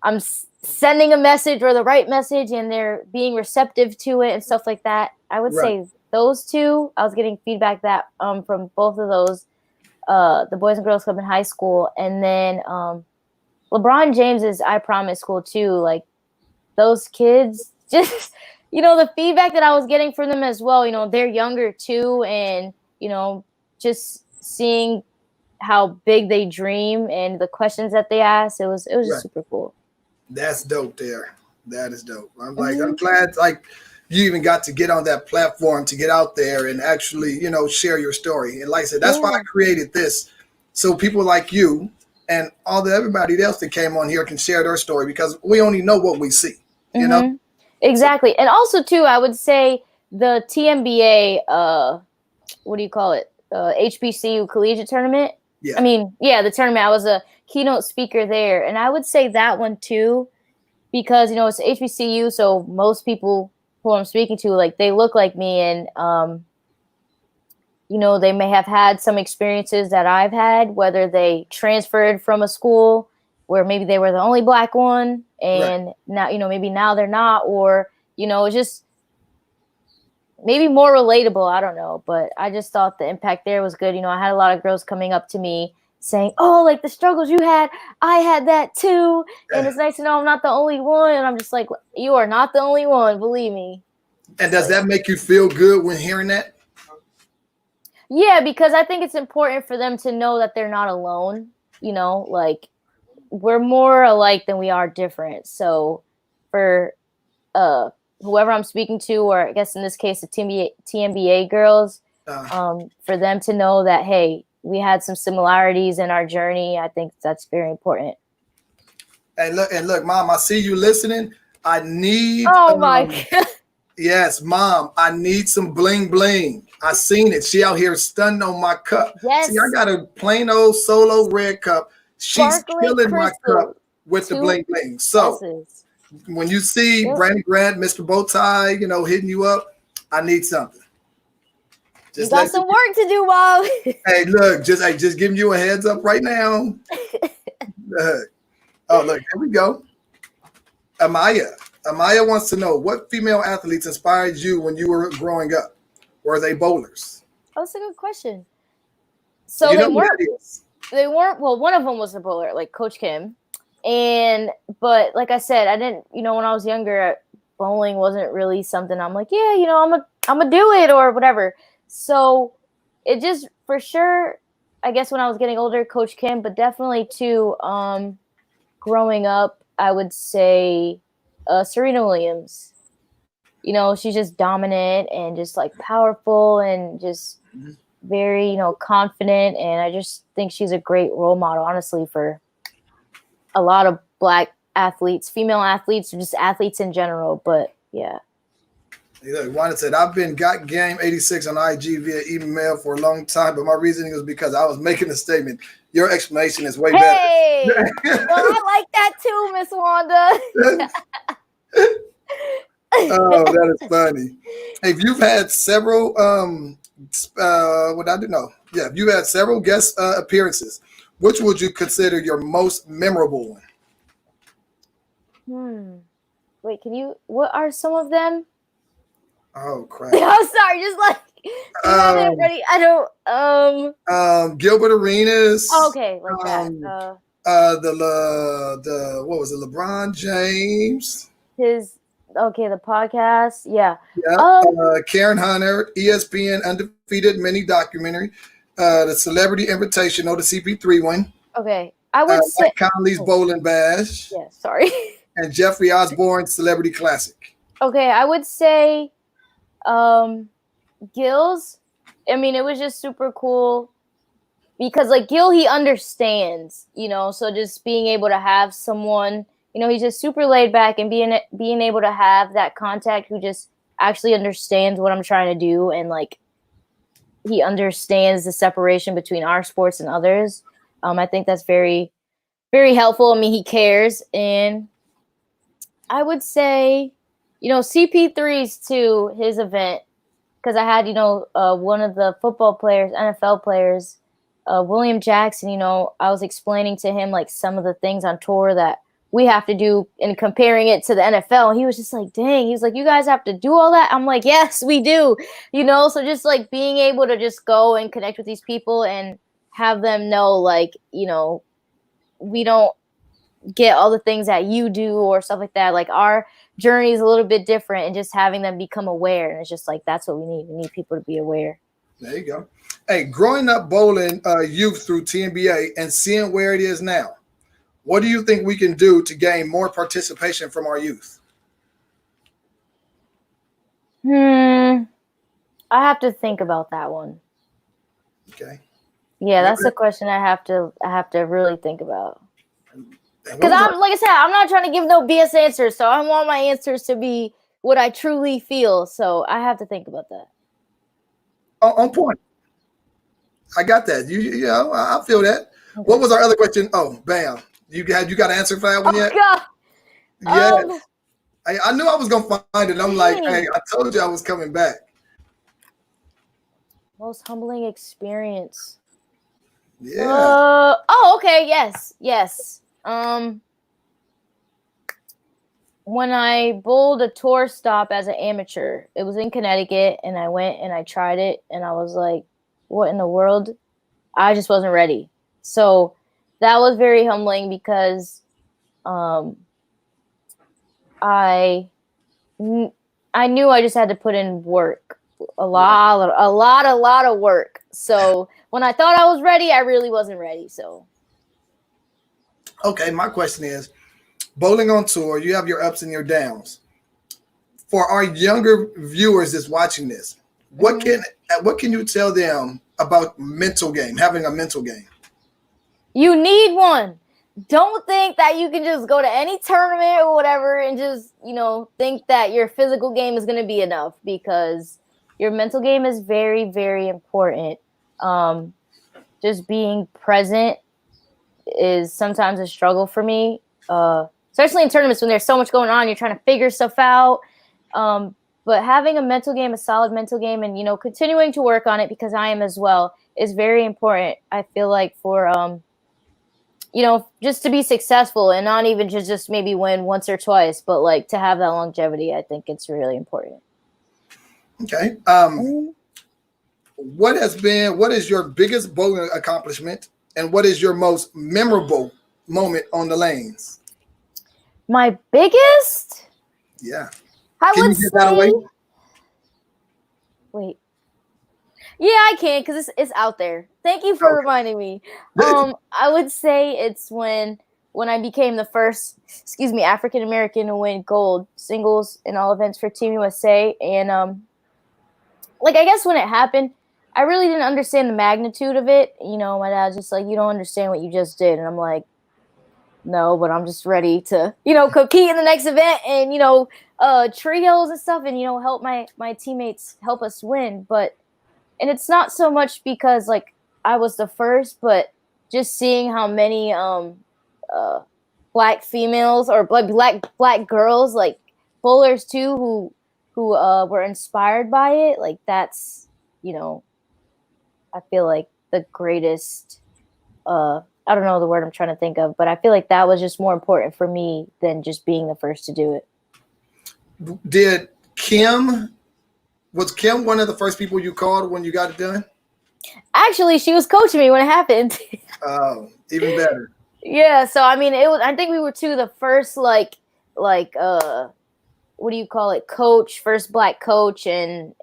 I'm sending a message or the right message and they're being receptive to it and stuff like that. I would say those two, I was getting feedback that from both of those, the Boys and Girls Club in high school. And then LeBron James's I Promise school too. Like those kids just, the feedback that I was getting from them as well, they're younger too. And, just seeing how big they dream and the questions that they ask, it was just super cool. That's dope there. That is dope. I'm glad like you even got to get on that platform to get out there and actually, share your story. And like I said, that's why I created this. So people like you and everybody else that came on here can share their story because we only know what we see, you know? Exactly. And also too, I would say the TMBA, what do you call it? HBCU collegiate tournament. Yeah. I mean, the tournament, I was a keynote speaker there. And I would say that one too, because, it's HBCU. So most people who I'm speaking to, like they look like me and, they may have had some experiences that I've had, whether they transferred from a school where maybe they were the only Black one and now, maybe now they're not, or, it's just maybe more relatable. I don't know, but I just thought the impact there was good. I had a lot of girls coming up to me saying, oh, like the struggles you had, I had that too. And it's nice to know I'm not the only one. And I'm just like, you are not the only one, believe me. And does that make you feel good when hearing that? Yeah, because I think it's important for them to know that they're not alone. Like we're more alike than we are different. So for whoever I'm speaking to, or I guess in this case, the TMBA girls, for them to know that, hey, we had some similarities in our journey. I think that's very important. And look, Mom, I see you listening. I need. Oh my God. Yes, Mom, I need some bling bling. I seen it. She out here stunning on my cup. Yes. See, I got a plain old solo red cup. She's Sparkling killing crystal. my cup with the bling bling. So when you see Brandy Grant, Mr. Bowtie, hitting you up, I need something. Just you got some work to do, Bob. Hey, look, just giving you a heads up right now. Oh, look, here we go. Amaya wants to know what female athletes inspired you when you were growing up. Were they bowlers? Oh, that's a good question. So they weren't. Well, one of them was a bowler, like Coach Kim. But like I said, I didn't, when I was younger, bowling wasn't really something I'm like, I'm gonna do it or whatever. So it just, for sure, I guess when I was getting older, Coach Kim, but definitely too, growing up, I would say Serena Williams. She's just dominant and just like powerful and just very, confident. And I just think she's a great role model, honestly, for a lot of Black athletes, female athletes, or just athletes in general. But yeah. Wanda said, I've been got game 86 on IG via email for a long time, but my reasoning was because I was making a statement. Your explanation is way better. Hey, well, I like that too, Miss Wanda. Oh, that is funny. If you've had several, what I do know, yeah, if you've had several guest appearances, which would you consider your most memorable one? Wait, what are some of them? Oh crap! I'm sorry, just like you have it ready. I don't. Gilbert Arenas. Okay, like that. The what was it? LeBron James. The podcast. Yeah. Karen Hunter, ESPN Undefeated mini documentary, the Celebrity Invitational, the CP3 one. Okay, I would say Conley's Bowling Bash. Yeah, sorry. And Jeffrey Osborne's Celebrity Classic. Okay, I would say Gil's. I mean, it was just super cool because like Gil, he understands, so just being able to have someone, he's just super laid back and being able to have that contact who just actually understands what I'm trying to do and like he understands the separation between our sports and others. I think that's very, very helpful. I mean, he cares. And I would say, CP3's too, his event, because I had, one of the football players, NFL players, William Jackson, I was explaining to him like some of the things on tour that we have to do and comparing it to the NFL. He was just like, dang, he was like, you guys have to do all that? I'm like, yes, we do, so just like being able to just go and connect with these people and have them know like, we don't get all the things that you do or stuff like that. Like our journey is a little bit different and just having them become aware. And it's just like, that's what we need. We need people to be aware. There you go. Hey, growing up bowling youth through TNBA and seeing where it is now, what do you think we can do to gain more participation from our youth? I have to think about that one. Okay. Yeah, that's a question I have to really think about. Because like I said, I'm not trying to give no BS answers, so I want my answers to be what I truly feel. So I have to think about that. On point. I got that. I feel that. Okay. What was our other question? Oh, bam. You got an answer for that one yet? God. Yes. I knew I was gonna find it. I'm like, hey, I told you I was coming back. Most humbling experience. Yeah. Okay. Yes. When I bowled a tour stop as an amateur, it was in Connecticut, and I went and I tried it, and I was like, what in the world? I just wasn't ready. So that was very humbling because I knew I just had to put in work, a lot of work. So when I thought I was ready, I really wasn't ready. So. Okay, my question is, bowling on tour, you have your ups and your downs. For our younger viewers that's watching this, what can you tell them about mental game, having a mental game? You need one. Don't think that you can just go to any tournament or whatever and just, think that your physical game is going to be enough, because your mental game is very, very important. Just being present is sometimes a struggle for me, especially in tournaments when there's so much going on. You're trying to figure stuff out. But having a solid mental game, and, continuing to work on it, because I am as well, is very important. I feel like for, just to be successful and not even just maybe win once or twice, but like to have that longevity, I think it's really important. Okay. What is your biggest bowling accomplishment, and what is your most memorable moment on the lanes? My biggest? Yeah. Can you get that away? Wait. Yeah, I can, because it's out there. Thank you for reminding me. I would say it's when I became the first, African American to win gold singles in all events for Team USA. And I guess when it happened, I really didn't understand the magnitude of it. My dad's just like, you don't understand what you just did. And I'm like, No, but I'm just ready to, compete in the next event and, trios and stuff and, help my teammates help us win. And it's not so much because like I was the first, but just seeing how many uh black females or black girls, like bowlers too, who were inspired by it, like that's, I feel like the greatest I don't know the word I'm trying to think of, but I feel like that was just more important for me than just being the first to do it. Did was Kim one of the first people you called when you got it done? Actually, she was coaching me when it happened. Oh, even better. Yeah, so I mean, I think we were two of the first like what do you call it? Coach, first black coach and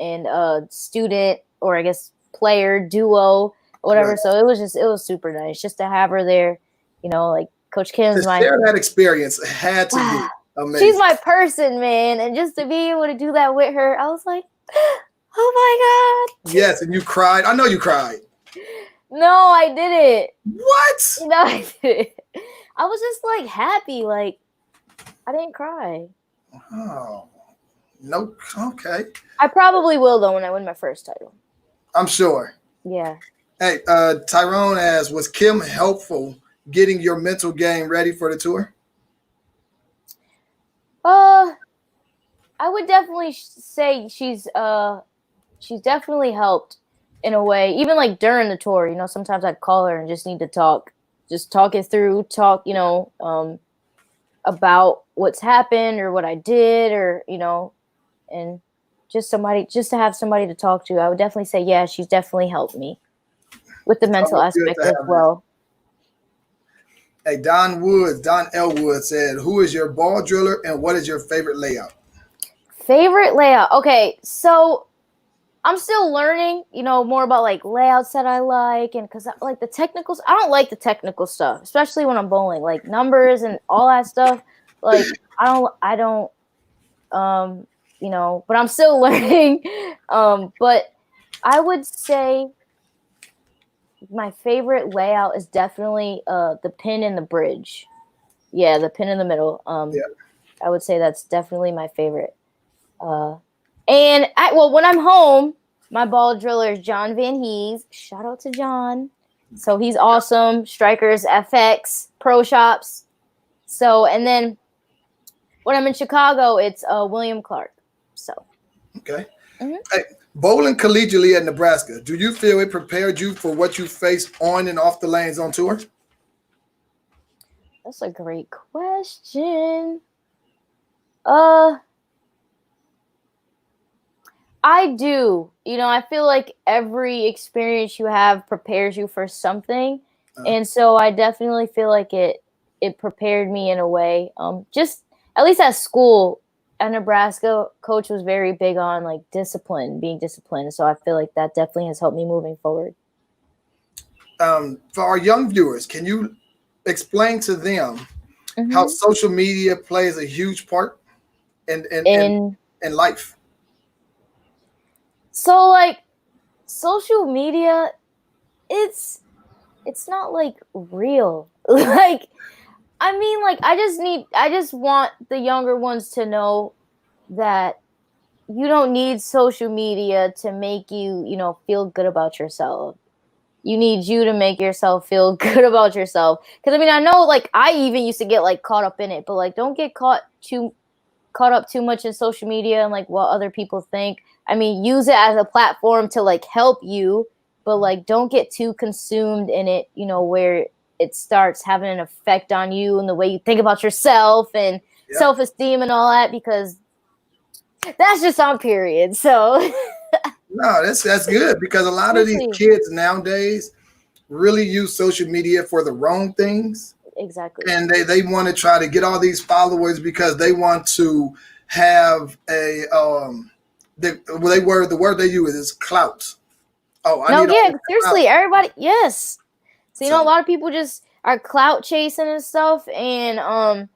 student, or I guess player duo, whatever. Right. So it was super nice just to have her there. Like Coach Kim's To share that experience had to be amazing. She's my person, man, and just to be able to do that with her, I was like, oh my god. Yes, and you cried. I know you cried. No, I didn't. What? No, I didn't. I was just like happy, like I didn't cry. Oh, no. Okay. I probably will though when I win my first title. I'm sure. Yeah. Hey, Tyrone asks, was Kim helpful getting your mental game ready for the tour? I would definitely say she's definitely helped in a way. Even like during the tour, sometimes I'd call her and just need to talk it through, about what's happened or what I did, or and just to have somebody to talk to. I would definitely say, yeah, she's definitely helped me with the mental aspect as well. Hey, Don Elwood said, who is your ball driller and what is your favorite layout? Favorite layout? Okay, so I'm still learning, more about like layouts that I like, and because like the technicals, I don't like the technical stuff, especially when I'm bowling, like numbers and all that stuff. Like I don't, but I'm still learning. But I would say my favorite layout is definitely the pin and the bridge. Yeah, the pin in the middle. Yeah. I would say that's definitely my favorite. And when I'm home, my ball driller is John Van Hees. Shout out to John. So he's awesome. Strikers, FX, Pro Shops. So, and then when I'm in Chicago, it's William Clark. So. Okay. Mm-hmm. Hey, bowling collegiately at Nebraska, do you feel it prepared you for what you face on and off the lanes on tour? That's a great question. I do. I feel like every experience you have prepares you for something. And so I definitely feel like it prepared me in a way. Just at least at school, at Nebraska, coach was very big on like being disciplined. So I feel like that definitely has helped me moving forward. For our young viewers, can you explain to them how social media plays a huge part in life? So like social media, it's not like real. Like, I mean, like I just want the younger ones to know that you don't need social media to make you, feel good about yourself. You need you to make yourself feel good about yourself. Because I mean, I know like I even used to get like caught up in it, but like don't get caught up too much in social media and like what other people think. I mean, use it as a platform to like help you, but like don't get too consumed in it, where it starts having an effect on you and the way you think about yourself and self-esteem and all that, because that's just on period. So no, that's good, because a lot of these kids nowadays really use social media for the wrong things. Exactly. And they want to try to get all these followers because they want to have a the word they use is clout. Seriously, everybody, yes. So a lot of people just are clout chasing and stuff, and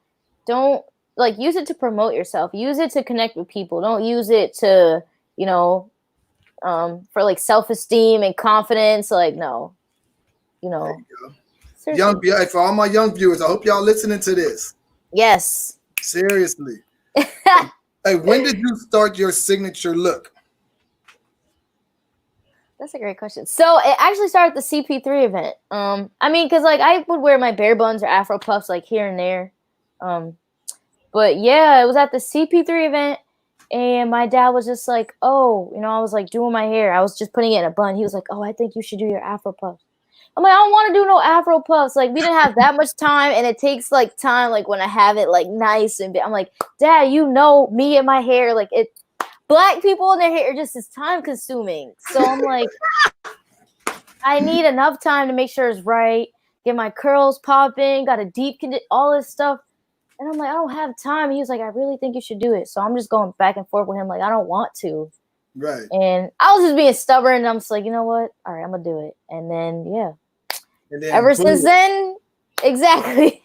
don't like use it to promote yourself. Use it to connect with people. Don't use it to for like self-esteem and confidence. Like no, Young, Seriously. for all my young viewers, I hope y'all listening to this. Yes. Seriously. Hey, when did you start your signature look? That's a great question. So it actually started at the CP3 event. I mean, because like I would wear my bear buns or Afro puffs like here and there. But yeah, it was at the CP3 event, and my dad was just like, "Oh, I was like doing my hair. I was just putting it in a bun." He was like, "Oh, I think you should do your Afro puffs." I'm like, "I don't want to do no Afro puffs. Like, we didn't have that much time, and it takes like time. Like when I have it like nice and I'm like, Dad, me and my hair, like it. Black people and their hair are just as time consuming. So I'm like, I need enough time to make sure it's right. Get my curls popping. Got a deep all this stuff." And I'm like, "I don't have time." He was like, "I really think you should do it." So I'm just going back and forth with him. Like, I don't want to. Right. And I was just being stubborn. And I'm just like, you know what? All right, I'm going to do it. And then, yeah. And then Ever since then, exactly.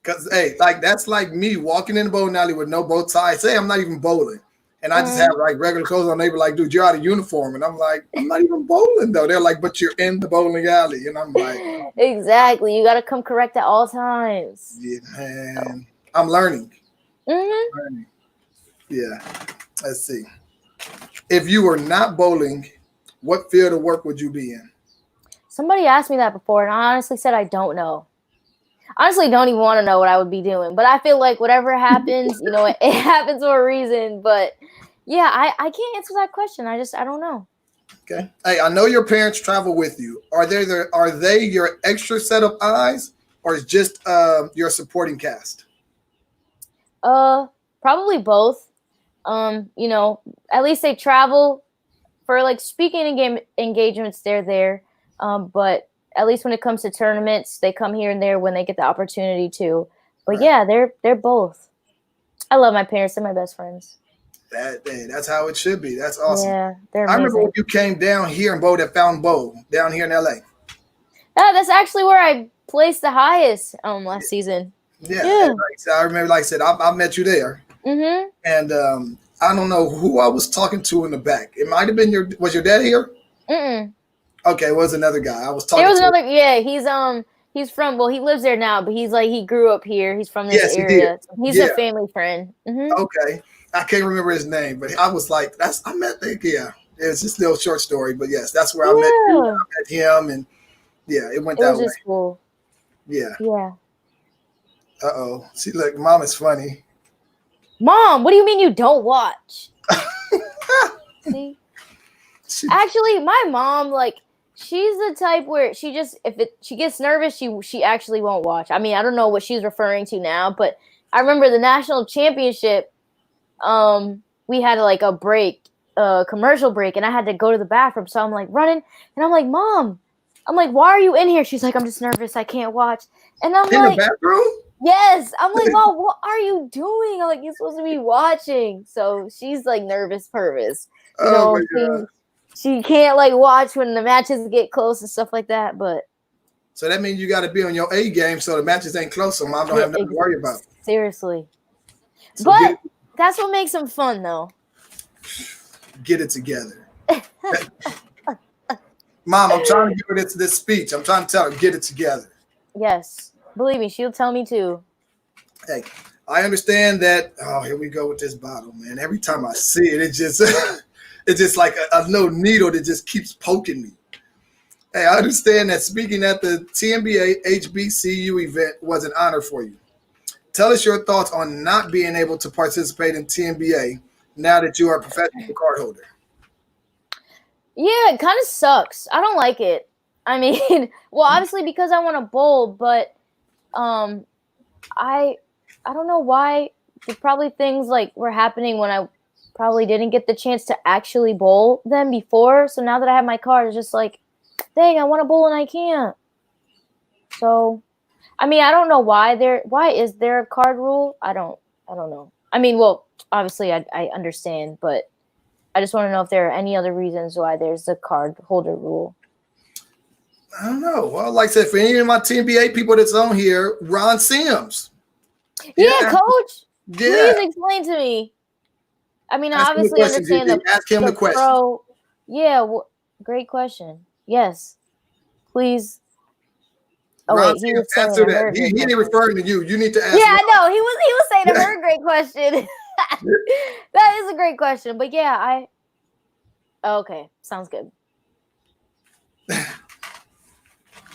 Because, hey, like that's like me walking in the bowling alley with no bow tie. Say I'm not even bowling. And I just have like regular clothes on. They were like, "Dude, you're out of uniform." And I'm like, "I'm not even bowling though." They're like, "But you're in the bowling alley." And I'm like, Exactly. You got to come correct at all times. "Yeah, man, I'm learning." Mm-hmm. Learning. Yeah. Let's see. If you were not bowling, what field of work would you be in? Somebody asked me that before, and I honestly said I don't know. Honestly, don't even want to know what I would be doing. But I feel like whatever happens, it happens for a reason. But yeah, I can't answer that question. I don't know. Okay. Hey, I know your parents travel with you. Are they your extra set of eyes, or is just your supporting cast? Probably both. At least they travel for like speaking engagements. They're there. But at least when it comes to tournaments, they come here and there when they get the opportunity to. But Right. yeah, they're both. I love my parents. They're my best friends. That's how it should be. That's awesome. Yeah, they're I remember amazing. when you came down here and bowled at Fountain Bowl down here in LA. Yeah, that's actually where I placed the highest last season. Yeah. Yeah. I remember, like I said, I met you there. Mm-hmm. And I don't know who I was talking to in the back. It might have been was your dad here? Mm-mm. Okay, it was another guy. I was talking There was to. another. Yeah, he's from. Well, he lives there now, but he's like he grew up here. He's from this Yes, he did. area. He's a family friend. Mm-hmm. Okay. I can't remember his name, but I was like, I met the, yeah. It was just a little short story, but yes, that's where I met you. I met him, and yeah, it went It that was way. just cool. Yeah. Yeah. Uh-oh. See, look, Mom is funny. Mom, what do you mean you don't watch? See? Actually, my mom, like, she's the type where she just she gets nervous, she actually won't watch. I mean, I don't know what she's referring to now, but I remember the national championship. We had like a break, commercial break, and I had to go to the bathroom. So I'm like running, and I'm like, "Mom," I'm like, "Why are you in here?" She's like, "I'm just nervous. I can't watch." And I'm in like, the bathroom? "Yes." I'm like, "Mom, what are you doing?" I'm like, "You're supposed to be watching." So she's like nervous, pervers. Oh my God. She can't like watch when the matches get close and stuff like that. But so that means you got to be on your A game, so the matches ain't close, so Mom don't have nothing to worry about. Seriously. So but that's what makes them fun, though. Get it together. Mom, I'm trying to give her this speech. I'm trying to tell her, get it together. Yes. Believe me, she'll tell me too. Hey, I understand that. Oh, here we go with this bottle, man. Every time I see it, it just it's just like a little needle that just keeps poking me. Hey, I understand that speaking at the TNBA HBCU event was an honor for you. Tell us your thoughts on not being able to participate in TNBA now that you are a professional card holder. Yeah, it kind of sucks. I don't like it. I mean, well, obviously because I want to bowl, but I don't know why. Probably things like were happening when I probably didn't get the chance to actually bowl them before. So now that I have my card, it's just like, dang, I want to bowl and I can't. So, I mean, I don't know why is there a card rule? I don't know. I mean, well, obviously I understand, but I just want to know if there are any other reasons why there's a card holder rule. I don't know. Well, like I said, for any of my TNBA people that's on here, Ron Sims. Yeah, Coach. Yeah. Please explain to me. I mean, I obviously understand ask him the question. Yeah, great question. Yes, please. Oh Ron wait, he was saying answer a that. her He great ain't question. referring to you. You need to ask. Yeah, Ron. no, he was saying a her great question. That is a great question, but yeah, okay, sounds good.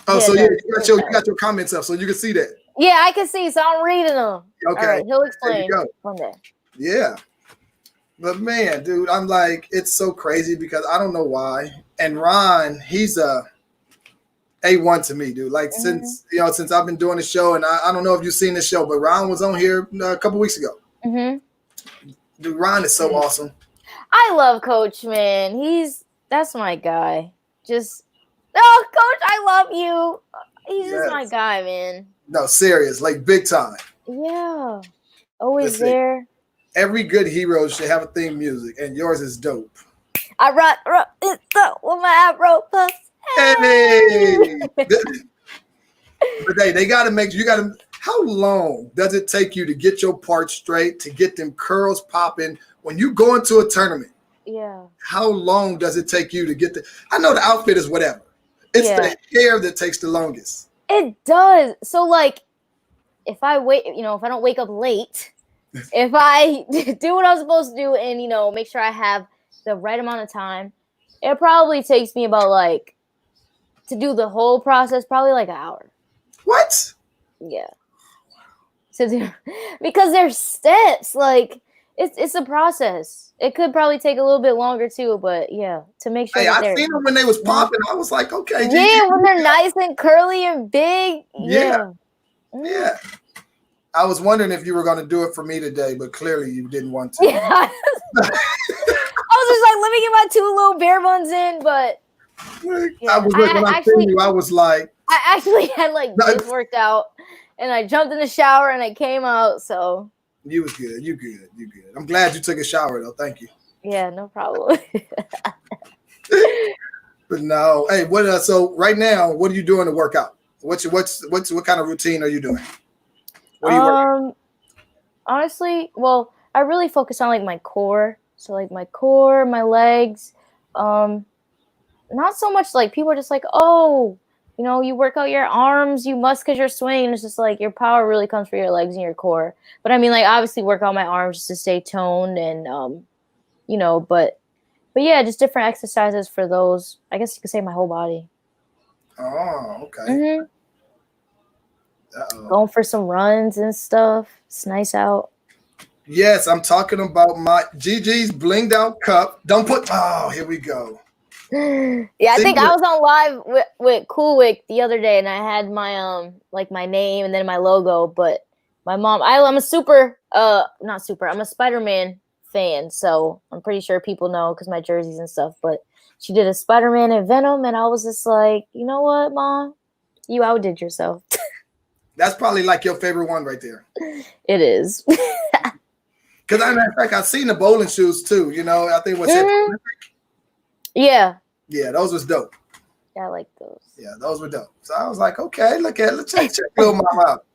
Oh, Yeah, so it yeah, does. you got your comments up, so you can see that. Yeah, I can see, so I'm reading them. Okay, All right, he'll there you explain go. one day. Yeah, but man, dude, I'm like, it's so crazy because I don't know why. And Ron, he's A1 to me, dude. Like since I've been doing the show, and I don't know if you've seen the show, but Ron was on here a couple weeks ago. Dude, Ron is so awesome. I love Coach, man. That's my guy. Coach, I love you. He's just my guy, man. No, serious, like big time. Yeah, always Listen, there. every good hero should have a theme music, and yours is dope. I rock it up with my afro puffs. Hey, but they got to make you got to. How long does it take you to get your part straight, to get them curls popping when you go into a tournament? Yeah. How long does it take you to get the? I know the outfit is whatever. It's the hair that takes the longest. It does. So like, if I don't wake up late, if I do what I'm supposed to do, and make sure I have the right amount of time, it probably takes me about like to do the whole process, probably like an hour. What? Yeah. Because there's steps. Like it's a process. It could probably take a little bit longer too, but yeah, to make sure. Hey, I seen them when they was popping. I was like, okay. Yeah, when they're nice and curly and big. Yeah. Yeah. I was wondering if you were going to do it for me today, but clearly you didn't want to. Yeah. I was just like, let me get my 2 little bare buns in, but I was when I seen you, I was like, I actually had like this worked out, and I jumped in the shower and I came out. So you was good. You good. I'm glad you took a shower though. Thank you. Yeah, no problem. But no, hey, what? So right now, what are you doing to work out? What kind of routine are you doing? What are you working? Honestly, well, I really focus on like my core. So like my core, my legs. Not so much like people are just like, oh, you work out your arms, you must because you're swinging. It's just like your power really comes from your legs and your core. But I mean, like obviously work out my arms just to stay toned and but yeah, just different exercises for those. I guess you could say my whole body. Oh, okay. Going for some runs and stuff. It's nice out. Yes, I'm talking about my Gigi's blinged out cup. Don't put. Oh, here we go. Yeah, I think I was on live with Coolwick the other day, and I had my like my name and then my logo. But my mom, I'm a Spider-Man fan, so I'm pretty sure people know because my jerseys and stuff. But she did a Spider-Man and Venom, and I was just like, you know what, Mom, you outdid yourself. That's probably like your favorite one right there. It is. Because in fact, I've seen the bowling shoes too. I think what's it? Yeah. Yeah, those was dope. Yeah, I like those. Yeah, those were dope. So I was like, okay, let's check little mama out.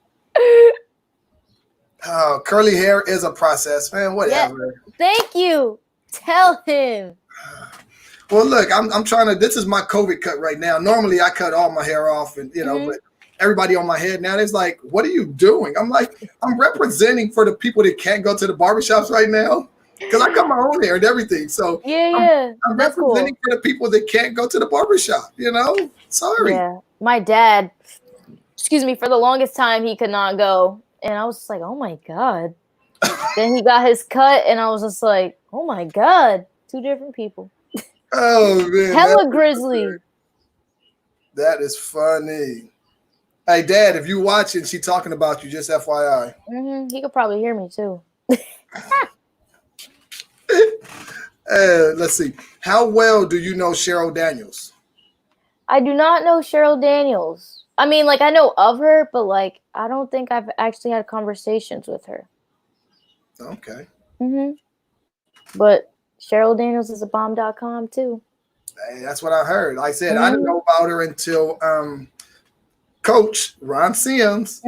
Oh, curly hair is a process, man. Whatever. Yeah. Thank you. Tell him. Well, look, I'm trying to. This is my COVID cut right now. Normally, I cut all my hair off, and but everybody on my head now is like, "What are you doing?" I'm like, I'm representing for the people that can't go to the barbershops right now because I cut my own hair and everything. So I'm representing for the people that can't go to the barbershop. Sorry. Yeah, my dad. Excuse me. For the longest time, he could not go. And I was just like, oh, my God. Then he got his cut, and I was just like, oh, my God. 2 different people. Oh, man. Hella grizzly. That is funny. Hey, Dad, if you watching, she talking about you, just FYI. He could probably hear me, too. Let's see. How well do you know Cheryl Daniels? I do not know Cheryl Daniels. I mean, like, I know of her, but, like, I don't think I've actually had conversations with her. Okay. But Cheryl Daniels is a bomb.com, too. Hey, that's what I heard. Like I said, I didn't know about her until Coach Ron Sims.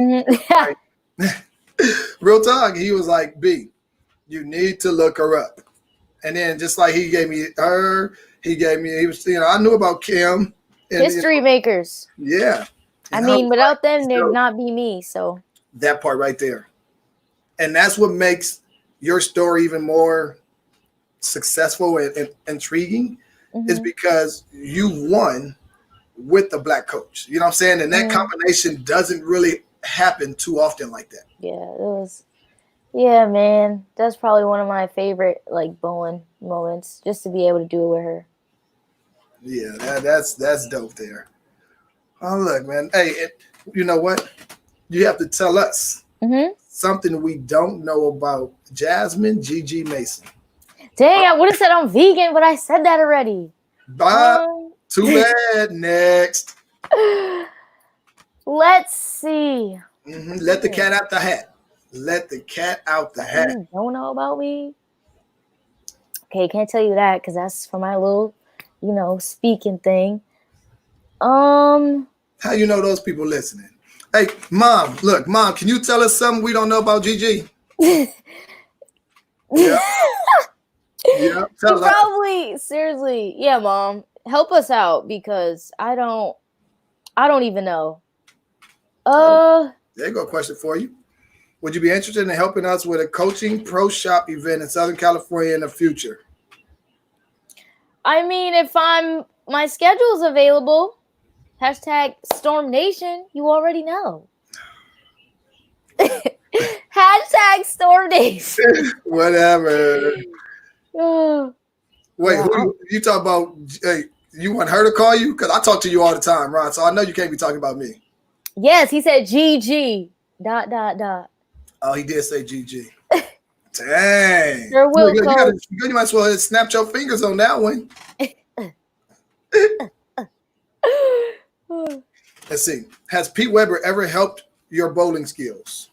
Real talk, he was like, B, you need to look her up. And then just like he gave me her, he was, I knew about Kim. And, History makers. Yeah. I mean, without them, there'd not be me. So that part right there. And that's what makes your story even more successful and intriguing is because you won with the black coach. You know what I'm saying? And that combination doesn't really happen too often like that. Yeah, it was. Yeah, man, that's probably one of my favorite like bowling moments, just to be able to do it with her. Yeah, that's dope there. Oh, look, man. Hey, you know what? You have to tell us something we don't know about Gazmine Gigi Mason. Dang, I would have said I'm vegan, but I said that already. Too bad. Next. Let's see. Let the cat out the hat. Let the cat out the hat. You don't know about me? Okay, can't tell you that because that's for my little, speaking thing. How you know those people listening? Hey, Mom, look, Mom, can you tell us something we don't know about Gigi? Yeah. Yeah, tell us. Probably, seriously. Yeah, Mom, help us out because I don't even know. There you go, a question for you. Would you be interested in helping us with a coaching pro shop event in Southern California in the future? I mean, if my schedule's available, hashtag Storm Nation, you already know. Hashtag Storm Nation. Whatever. Wait, who you talk about? Hey, you want her to call you? Because I talk to you all the time, Ron. So I know you can't be talking about me. Yes, he said GG. ... Oh, he did say GG. Dang. There will you might as well snap your fingers on that one. Let's see. Has Pete Weber ever helped your bowling skills?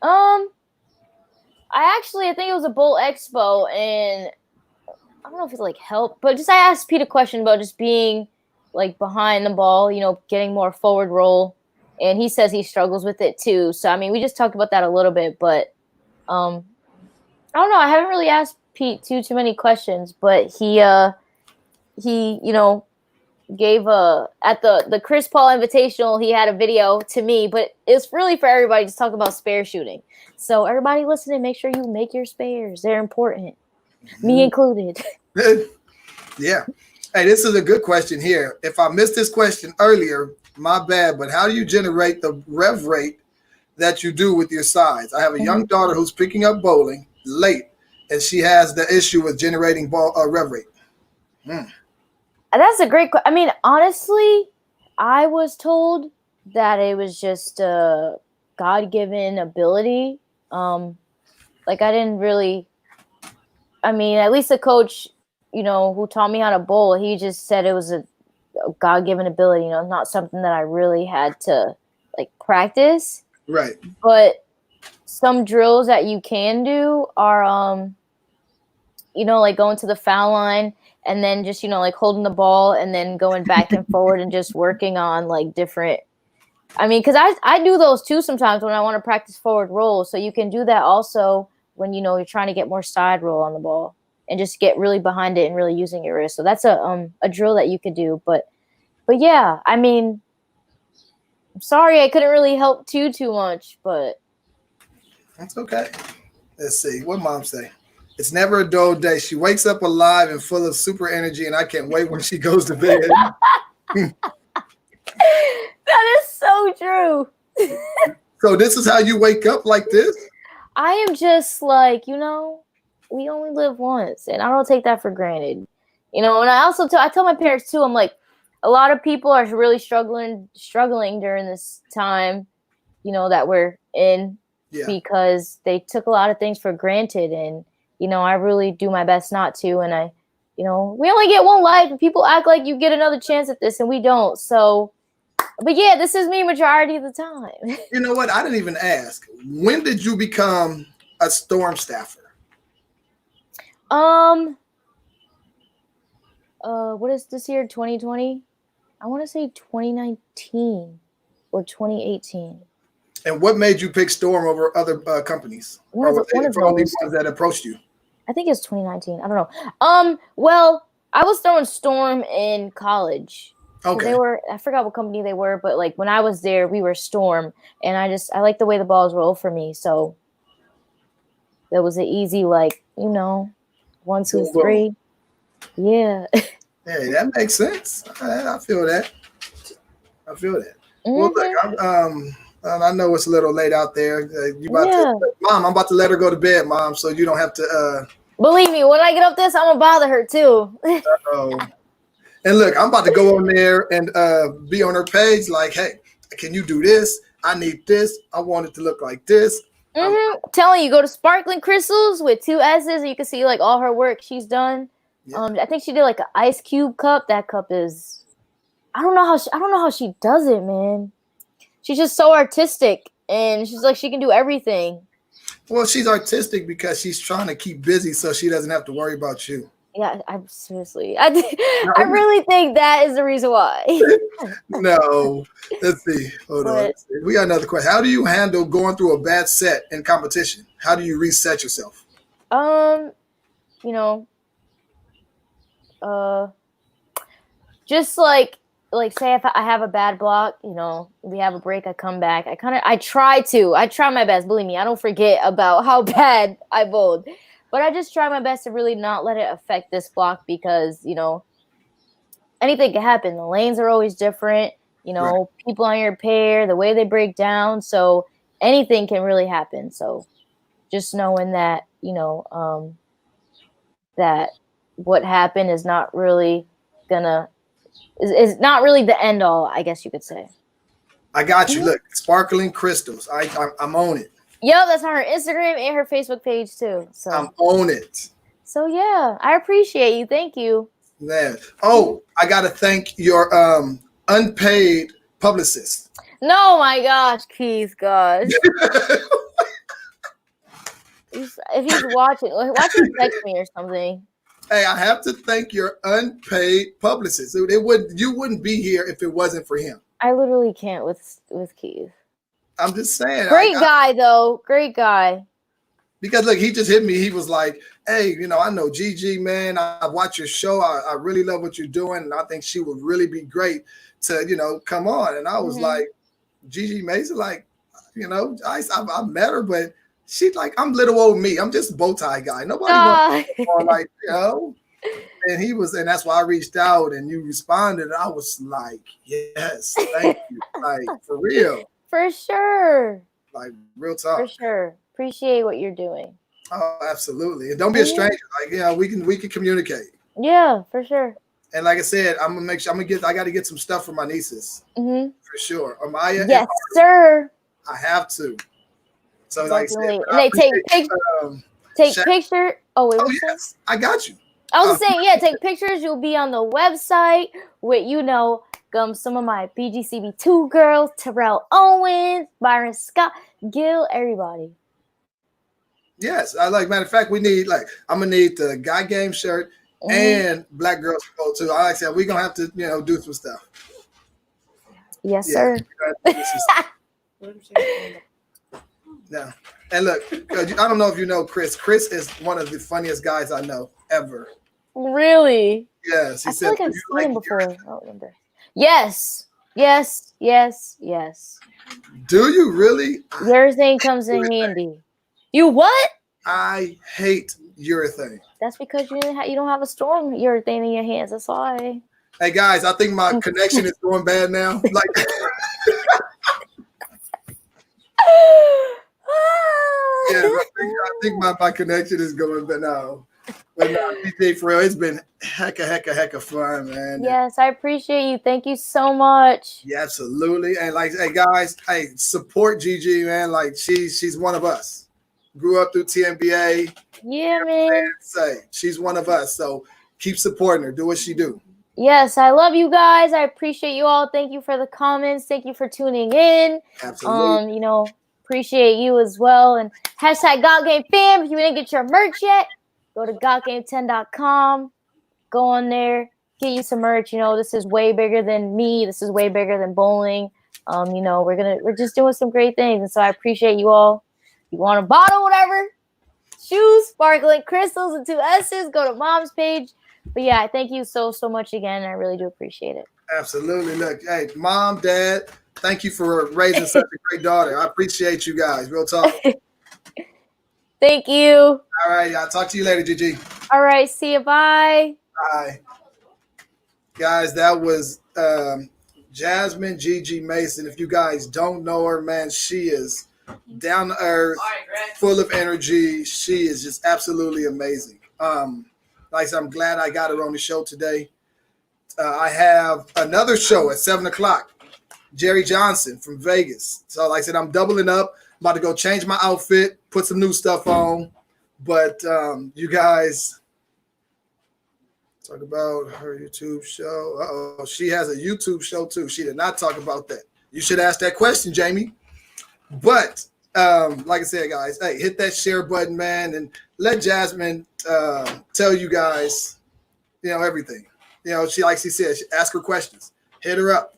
I think it was a bowl expo, and I don't know if it's like help, but just I asked Pete a question about just being like behind the ball, getting more forward roll, and he says he struggles with it too. So I mean, we just talked about that a little bit, but I don't know. I haven't really asked Pete too many questions, but he gave at the Chris Paul Invitational, he had a video to me, but it's really for everybody to talk about spare shooting. So everybody listening, make sure you make your spares. They're important. Me included. Yeah. Hey, this is a good question here. If I missed this question earlier, my bad, but how do you generate the rev rate that you do with your sides? I have a young daughter who's picking up bowling late, and she has the issue with generating rev rate. That's a great question. I mean, honestly, I was told that it was just a God-given ability. Like I didn't really, I mean, at least the coach, who taught me how to bowl, he just said it was a God-given ability, not something that I really had to like practice. Right. But some drills that you can do are, like going to the foul line and then just, like holding the ball and then going back and forward and just working on like different. I mean, because I do those too sometimes when I want to practice forward roll. So you can do that also when, you're trying to get more side roll on the ball and just get really behind it and really using your wrist. So that's a drill that you could do. But yeah, I mean, I'm sorry I couldn't really help too much, but. That's okay. Let's see. What Mom say? It's never a dull day. She wakes up alive and full of super energy, and I can't wait when she goes to bed. That is so true. So this is how you wake up like this? I am just like, we only live once, and I don't take that for granted. And I also I tell my parents too, I'm like, a lot of people are really struggling during this time, that we're in because they took a lot of things for granted. And, I really do my best not to. And I, we only get one life, and people act like you get another chance at this, and we don't. So, but yeah, this is me majority of the time. You know what? I didn't even ask. When did you become a Storm staffer? What is this year? 2020? I want to say 2019 or 2018. And what made you pick Storm over other companies? Or were they the only ones that approached you? I think it's 2019. I don't know. Well, I was throwing Storm in college, Okay. I forgot what company they were, but like when I was there, we were Storm, and I like the way the balls roll for me. So that was an easy, like, 1, 2, Boom, boom. 3. Yeah. Hey, that makes sense. I feel that. I feel that. Well, look, Hmm. I know it's a little late out there. You about to, Yeah. Mom? I'm about to let her go to bed, Mom, so you don't have to. Believe me, when I get up this, I'm gonna bother her too. Oh. And look, I'm about to go on there and be on her page. Like, hey, can you do this? I need this. I want it to look like this. Telling you, go to Sparkling Crystals with 2 S's, and you can see like all her work she's done. Yeah. I think she did like an ice cube cup. That cup is, I don't know how she does it, man. She's just so artistic, and she's like she can do everything. Well, she's artistic because she's trying to keep busy so she doesn't have to worry about you. Yeah, I'm seriously, I really think that is the reason why. No. Let's see. Hold on. Let's see. We got another question. How do you handle going through a bad set in competition? How do you reset yourself? You know, just like say if I have a bad block, we have a break, I come back. I try my best. Believe me, I don't forget about how bad I bowled, but I just try my best to really not let it affect this block because anything can happen. The lanes are always different. Right. People on your pair, the way they break down, so anything can really happen. So just knowing that that what happened is not really gonna is not really the end all, I guess you could say. I got you. Look, Sparkling Crystals. I'm on it. Yep, that's on her Instagram and her Facebook page too. I'm on it. So yeah, I appreciate you. Thank you. Man. Oh, I gotta thank your unpaid publicist. No, my gosh, Keith, gosh. If he's watching, watch him text me or something. Hey, I have to thank your unpaid publicist. You wouldn't be here if it wasn't for him. I literally can't with Keith. I'm just saying. Great guy though. Great guy. Because look, he just hit me. He was like, hey, I know Gigi, man. I watch your show. I really love what you're doing. And I think she would really be great to, come on. And I was like, Gigi Mason, like, I met her, but she's like, I'm little old me. I'm just a bow tie guy. Nobody wants to like, and that's why I reached out and you responded. And I was like, yes, thank you. Like, for real. For sure. Like, real talk. For sure. Appreciate what you're doing. Oh, absolutely. And don't be a stranger. Like, we can communicate. Yeah, for sure. And like I said, I'm gonna make sure I got to get some stuff for my nieces. For sure. Amaya. Yes, sir. I have to. So definitely. like I said, and they take picture. Oh, wait. Oh yes, I got you. I was saying, yeah, take pictures. You'll be on the website with some of my BGCB2 girls, Terrell Owens, Byron Scott, Gil, everybody. Yes, matter of fact, we need I'm gonna need the Guy Game shirt and Black Girls Go too. Like I said, we're gonna have to do some stuff. Yes, sir. Yeah. And look, I don't know if you know Chris. Chris is one of the funniest guys I know ever. Really? Yes. He feel like I've seen him before. I don't remember. Yes. Yes. Yes. Yes. Do you really? Urethane comes in handy. You what? I hate urethane. That's because you don't have a storm urethane in your hands. That's why. Hey guys, I think my connection is going bad now. Yeah, I think my connection is going bad now. But no, DJ, for real, it's been heck of fun, man. Yes, I appreciate you. Thank you so much. Yeah, absolutely. And hey guys, support Gigi, man. Like she's one of us. Grew up through TNBA. Yeah, man. She's one of us. So keep supporting her. Do what she do. Yes, I love you guys. I appreciate you all. Thank you for the comments. Thank you for tuning in. Absolutely. Appreciate you as well. And hashtag GodGameFam. If you didn't get your merch yet, go to godgame10.com. Go on there. Get you some merch. This is way bigger than me. This is way bigger than bowling. We're just doing some great things. And so I appreciate you all. If you want a bottle, whatever, shoes, Sparkling Crystals, and 2 S's, go to Mom's page. But yeah, thank you so much again. I really do appreciate it. Absolutely. Look, hey, mom, dad, thank you for raising such a great daughter. I appreciate you guys. Real talk. Thank you. All right, I'll talk to you later, Gigi. All right, see you. Bye. Bye. Guys, that was Gazmine Gigi Mason. If you guys don't know her, man, she is down to earth, full of energy. She is just absolutely amazing. Like I said, I'm glad I got her on the show today. I have another show at 7 o'clock. Jerry Johnson from Vegas. So, like I said, I'm doubling up. I'm about to go change my outfit, put some new stuff on. But you guys talk about her YouTube show. Uh-oh, she has a YouTube show too. She did not talk about that. You should ask that question, Jamie. But like I said, guys, hey, hit that share button, man, and let Gazmine tell you guys, everything. She, like she said, ask her questions. Hit her up.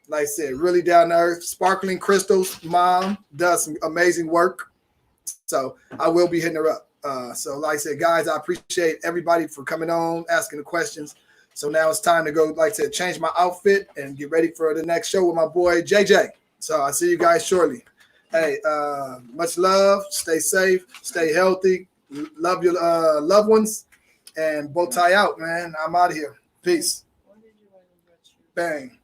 Like I said, really down to earth. Sparkling Crystals mom does some amazing work. So I will be hitting her up. So like I said, guys, I appreciate everybody for coming on, asking the questions. So now it's time to go, like I said, change my outfit and get ready for the next show with my boy, JJ. So I'll see you guys shortly. Hey, much love. Stay safe. Stay healthy. Love your loved ones. And Bowtie out, man. I'm out of here. Peace. Bang.